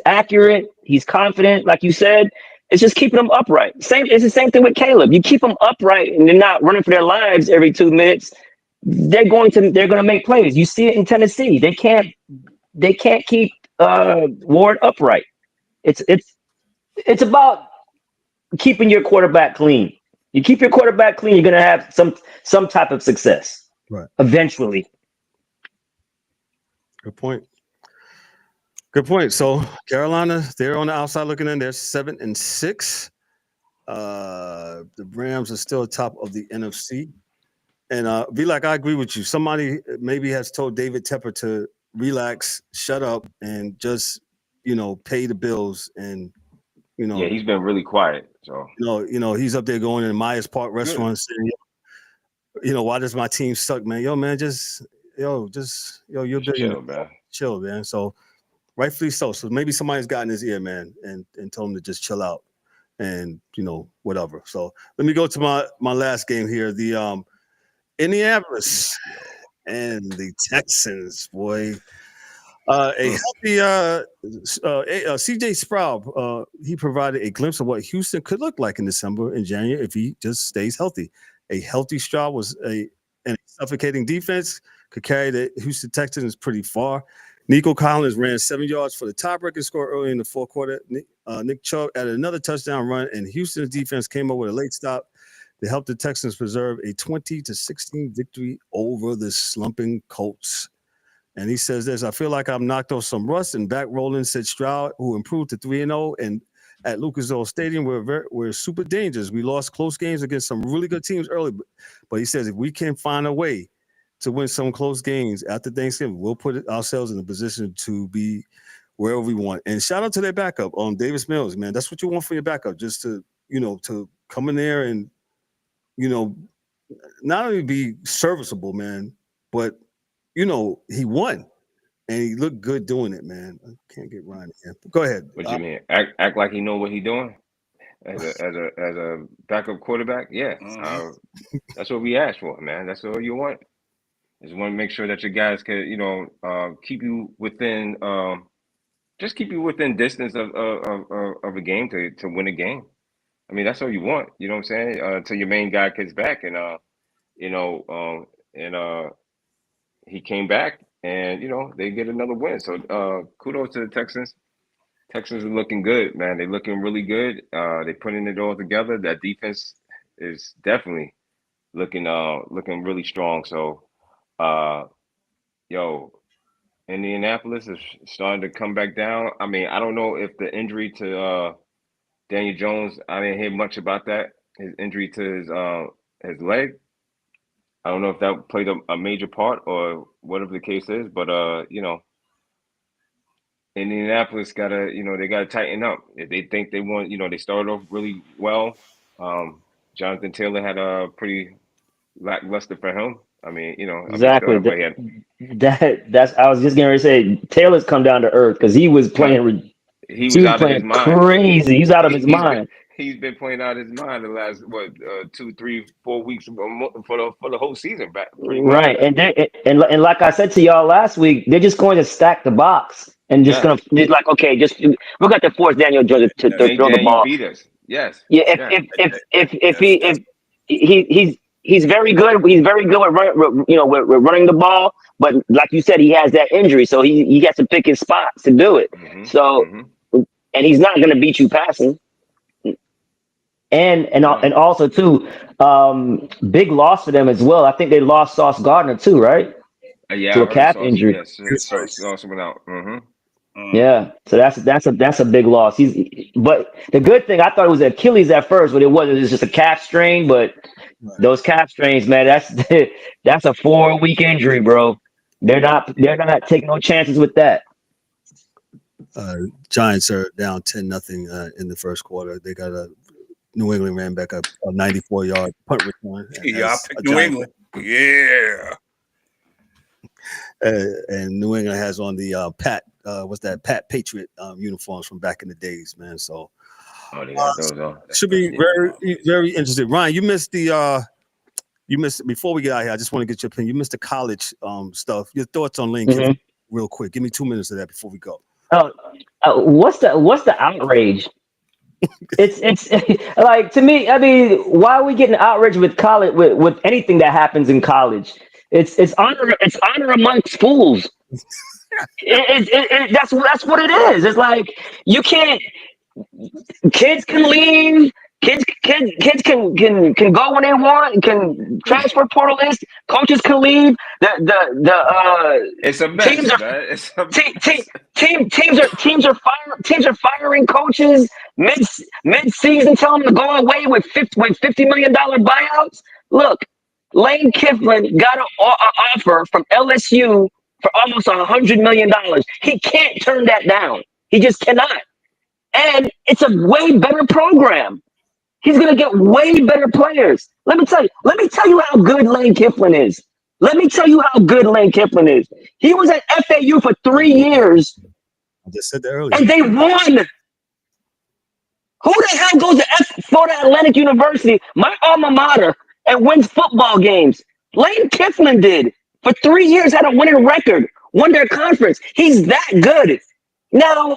accurate, he's confident, like you said. It's just keeping them upright. It's the same thing with Caleb. You keep them upright and they're not running for their lives every 2 minutes. They're going to make plays. You see it in Tennessee. They can't keep Ward upright. It's about keeping your quarterback clean. You keep your quarterback clean, you're going to have some type of success. Right. Eventually. Good point. So Carolina, they're on the outside looking in. They're 7-6. The Rams are still top of the NFC. And I agree with you. Somebody maybe has told David Tepper to relax, shut up, and just pay the bills. And yeah, he's been really quiet. So he's up there going in Myers Park restaurant saying, why does my team suck, man? Yo, man, you're chill, man. So rightfully so. So maybe somebody's gotten his ear, man, and told him to just chill out and whatever. So let me go to my last game here. The Indianapolis and the Texans, boy. A healthy CJ Stroud, he provided a glimpse of what Houston could look like in December and January if he just stays healthy. A healthy Stroud was a suffocating defense, could carry the Houston Texans pretty far. Nico Collins ran 7 yards for the tiebreaker score early in the fourth quarter. Nick Chubb added another touchdown run, and Houston's defense came up with a late stop to help the Texans preserve a 20-16 victory over the slumping Colts. And he says this: I feel like I'm knocked off some rust and back rolling, said Stroud, who improved to 3-0. And at Lucas Oil Stadium, we're super dangerous. We lost close games against some really good teams early. But he says if we can find a way to win some close games after Thanksgiving, we'll put ourselves in a position to be wherever we want. And shout out to their backup, Davis Mills, man. That's what you want for your backup, just to come in there and, not only be serviceable, man, but he won, and he looked good doing it, man. I can't get Ryan here. Go ahead. What you mean? Act like he know what he doing as a backup quarterback? Yeah, that's what we asked for, man. That's all you want. Just want to make sure that your guys can, keep you within, just keep you within distance of a game to win a game. I mean, that's all you want. You know what I'm saying? Until your main guy gets back, and he came back, and they get another win. So kudos to the Texans. Texans are looking good, man. They're looking really good. They're putting it all together. That defense is definitely looking really strong. So, Indianapolis is starting to come back down. I mean, I don't know if the injury to Daniel Jones, I didn't hear much about that. His injury to his leg. I don't know if that played a major part or whatever the case is, but Indianapolis they gotta tighten up. If they think they want, they started off really well. Jonathan Taylor had a pretty lackluster for him. I mean, exactly. I That's I was just going to say Taylor's come down to earth because he was playing. He was out of his mind. Crazy. He's out of his mind. He's been playing out of his mind the last 2, 3, 4 weeks for the whole season back. Right, and like I said to y'all last week, they're just going to stack the box and just gonna just like okay, just we got to force Daniel Jones to throw the ball. Beat us. Yes. Yeah. If he's very good. He's very good with running the ball. But like you said, he has that injury, so he has to pick his spots to do it. Mm-hmm. So, and he's not going to beat you passing. And also too, big loss for them as well. I think they lost Sauce Gardner too, right? To a calf injury. Yes, Sauce went out. Mm-hmm. Yeah, so that's a big loss. But the good thing, I thought it was Achilles at first, but it wasn't. It was just a calf strain. But those calf strains, man, that's a 4-week injury, bro. They're not taking no chances with that. Giants are down 10-0 in the first quarter. They got New England ran back a 94-yard punt return. Yeah, I picked New England. Yeah. And New England has on the Pat Patriot uniforms from back in the days, man. So they got those on. Should be very, very interesting. Ryan, you missed before we get out here. I just want to get your opinion. You missed the college stuff. Your thoughts on Lane Kiffin, real quick. Give me 2 minutes of that before we go. What's the outrage? It's like, to me, I mean, why are we getting outraged with college with anything that happens in college? It's honor amongst fools. That's what it is. It's like you can't. Kids can leave. Kids can go when they want. Can transfer portal is. Coaches can leave. It's a mess. Teams are firing coaches mid season, telling them to go away with $50 million buyouts. Look, Lane Kiffin got an offer from LSU for almost $100 million. He can't turn that down. He just cannot. And it's a way better program. He's gonna get way better players. Let me tell you how good Lane Kiffin is. He was at FAU for 3 years. I just said that earlier. And they won. Who the hell goes to Florida Atlantic University, my alma mater, and wins football games? Lane Kiffin did. For 3 years, had a winning record, won their conference. He's that good. Now,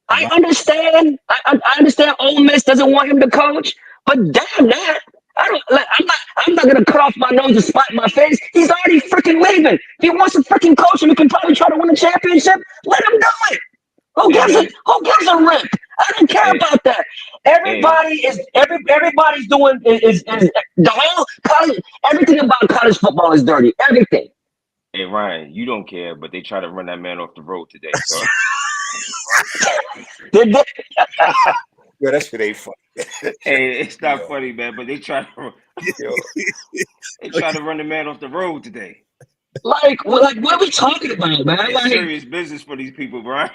I understand. I understand Ole Miss doesn't want him to coach, but damn that. I'm not gonna cut off my nose to spite my face. He's already freaking leaving. If he wants to freaking coach him, he can probably try to win a championship. Let him do it. Who gives a rip? I don't care about that. Everybody's doing is the whole college. Everything about college football is dirty. Everything. Hey Ryan, you don't care, but they try to run that man off the road today. So. Yeah, that shit ain't funny. Hey, it's not funny, man. But they try to run the man off the road today. Like what are we talking about, man? It's serious business for these people, Brian.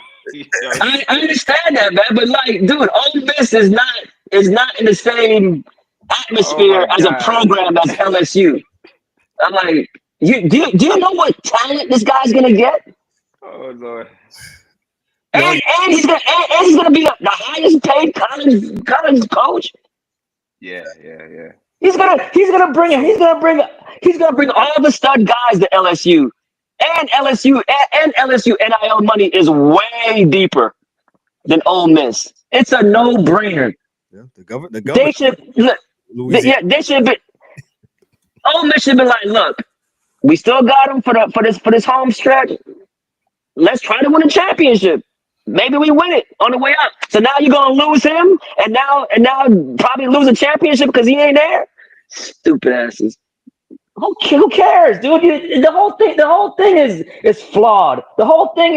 I understand that, man. But like, dude, Ole Miss is not in the same atmosphere as a program as LSU. I'm like, do you know what talent this guy's gonna get? Oh Lord. And he's gonna be the highest paid college coach. Yeah. He's gonna bring all the stud guys to LSU. And LSU NIL money is way deeper than Ole Miss. It's a no-brainer. Yeah, the government. They should be. Ole Miss should be like, look, we still got him for this home stretch. Let's try to win a championship. Maybe we win it on the way up. So now you're gonna lose him, and now probably lose a championship because he ain't there. Stupid asses. Who cares, dude? The whole thing is flawed. The whole thing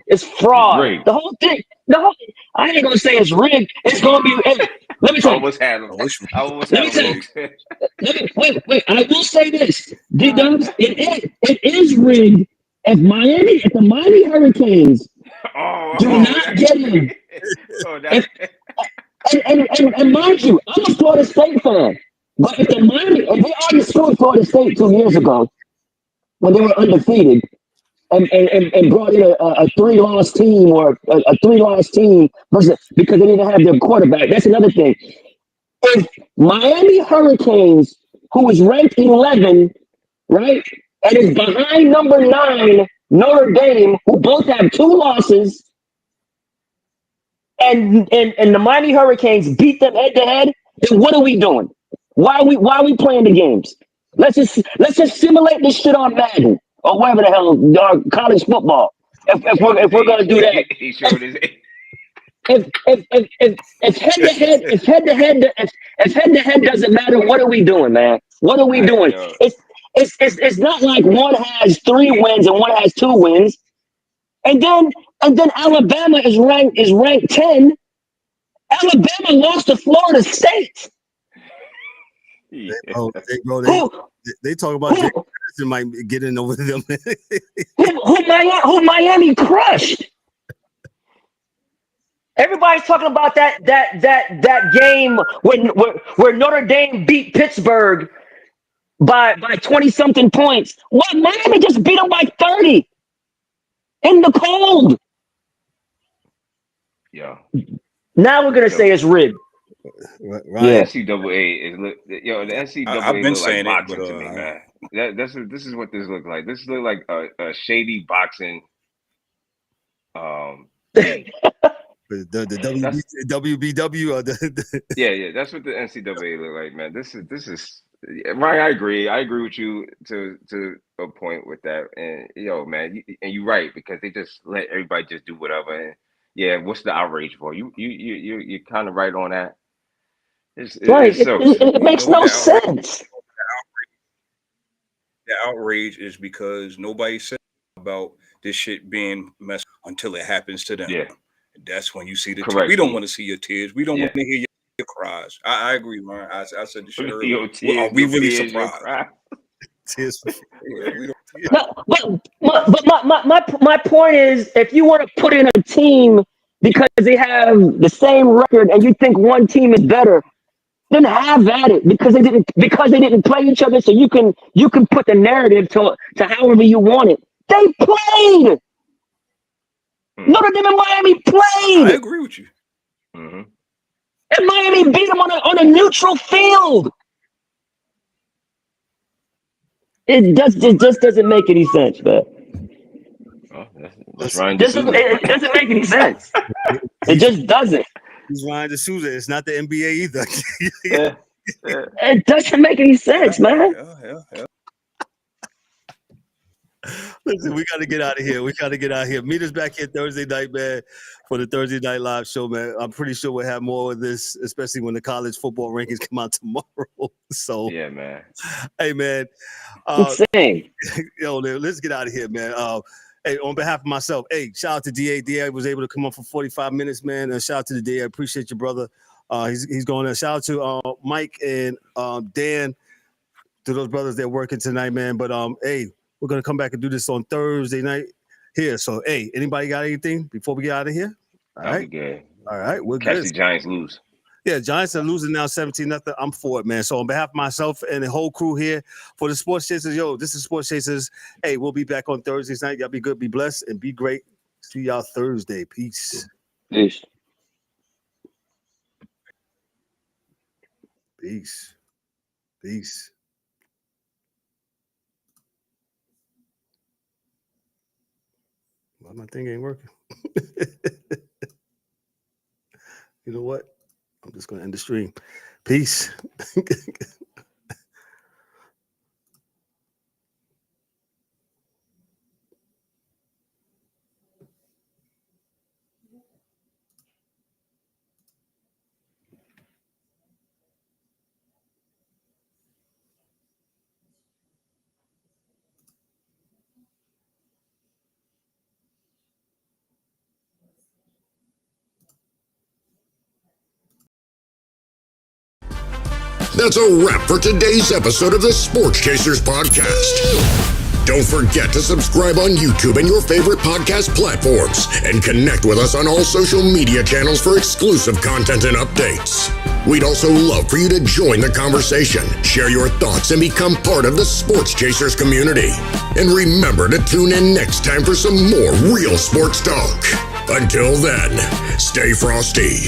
is fraud. The whole thing. I ain't gonna say it's rigged. It's gonna be. Hey, let me tell you. I almost had him. Wait. I will say this, D-Dubs. It is rigged. If the Miami Hurricanes do not get him, and mind you, I'm a Florida State fan. But if they already screwed Florida State 2 years ago when they were undefeated and brought in a 3-loss team or a 3-loss team because they didn't have their quarterback. That's another thing. If Miami Hurricanes, who is ranked 11, right, and is behind number 9, Notre Dame, who both have 2 losses, and the Miami Hurricanes beat them head to head, then what are we doing? Why are we playing the games? Let's just simulate this shit on Madden or whatever the hell college football. If we're gonna do that, he showed his. If head to head doesn't matter, what are we doing, man? What are we doing? It's not like one has 3 wins and one has 2 wins, and then Alabama is ranked 10. Alabama lost to Florida State. They talk about Jay Patterson might get in over them. who Miami crushed. Everybody's talking about that game where Notre Dame beat Pittsburgh by 20-something points. What, Miami just beat them by 30 in the cold. Yeah. Now we're gonna say it's rigged. Right. Yeah. NCAA is the NCAA I've been look saying like it, boxing but, to me, man. This is what this looks like. This looks like a shady boxing. The WBW or the yeah, that's what the NCAA look like, man. This is right. I agree with you to a point with that, and man, and you're right because they just let everybody just do whatever. And yeah, what's the outrage for? You're kind of right on that. It makes no sense. The outrage is because nobody said about this shit being messed until it happens to them. Yeah. That's when you see the tears. We don't want to see your tears. We don't want to hear your cries. I agree, man. I said the shit earlier. Are we really surprised? Tears. But my point is, if you want to put in a team because they have the same record and you think one team is better, then have at it because they didn't play each other. So you can put the narrative to however you want it. They played. Notre Dame and Miami played. I agree with you. Mm-hmm. And Miami beat them on a neutral field. It just doesn't make any sense, man. Oh, that's Ryan it doesn't make any sense. It just doesn't. He's Ryan D'Souza. It's not the NBA either. Yeah. It doesn't make any sense, man. Yeah. Listen, we got to get out of here. Meet us back here Thursday night, man, for the Thursday Night Live show, man. I'm pretty sure we'll have more of this, especially when the college football rankings come out tomorrow. So, yeah, man. Hey, man. Insane. Yo, let's get out of here, man. Hey, on behalf of myself, hey, shout out to DA. DA was able to come up for 45 minutes, man. Shout out to the DA. I appreciate you, brother. He's going to shout out to Mike and Dan, to those brothers that are working tonight, man. But hey, we're gonna come back and do this on Thursday night here. So hey, anybody got anything before we get out of here? All right, good. All right, we're Catch good. The Giants lose. Yeah, Giants are losing now 17-0. I'm for it, man. So on behalf of myself and the whole crew here for the Sports Chasers, this is Sports Chasers. Hey, we'll be back on Thursday night. Y'all be good, be blessed, and be great. See y'all Thursday. Peace. Peace. Peace. Peace. Well, my thing ain't working. You know what? I'm just going to end the stream. Peace. That's a wrap for today's episode of the Sports Chasers Podcast. Don't forget to subscribe on YouTube and your favorite podcast platforms, and connect with us on all social media channels for exclusive content and updates. We'd also love for you to join the conversation, share your thoughts, and become part of the Sports Chasers community. And remember to tune in next time for some more real sports talk. Until then, stay frosty.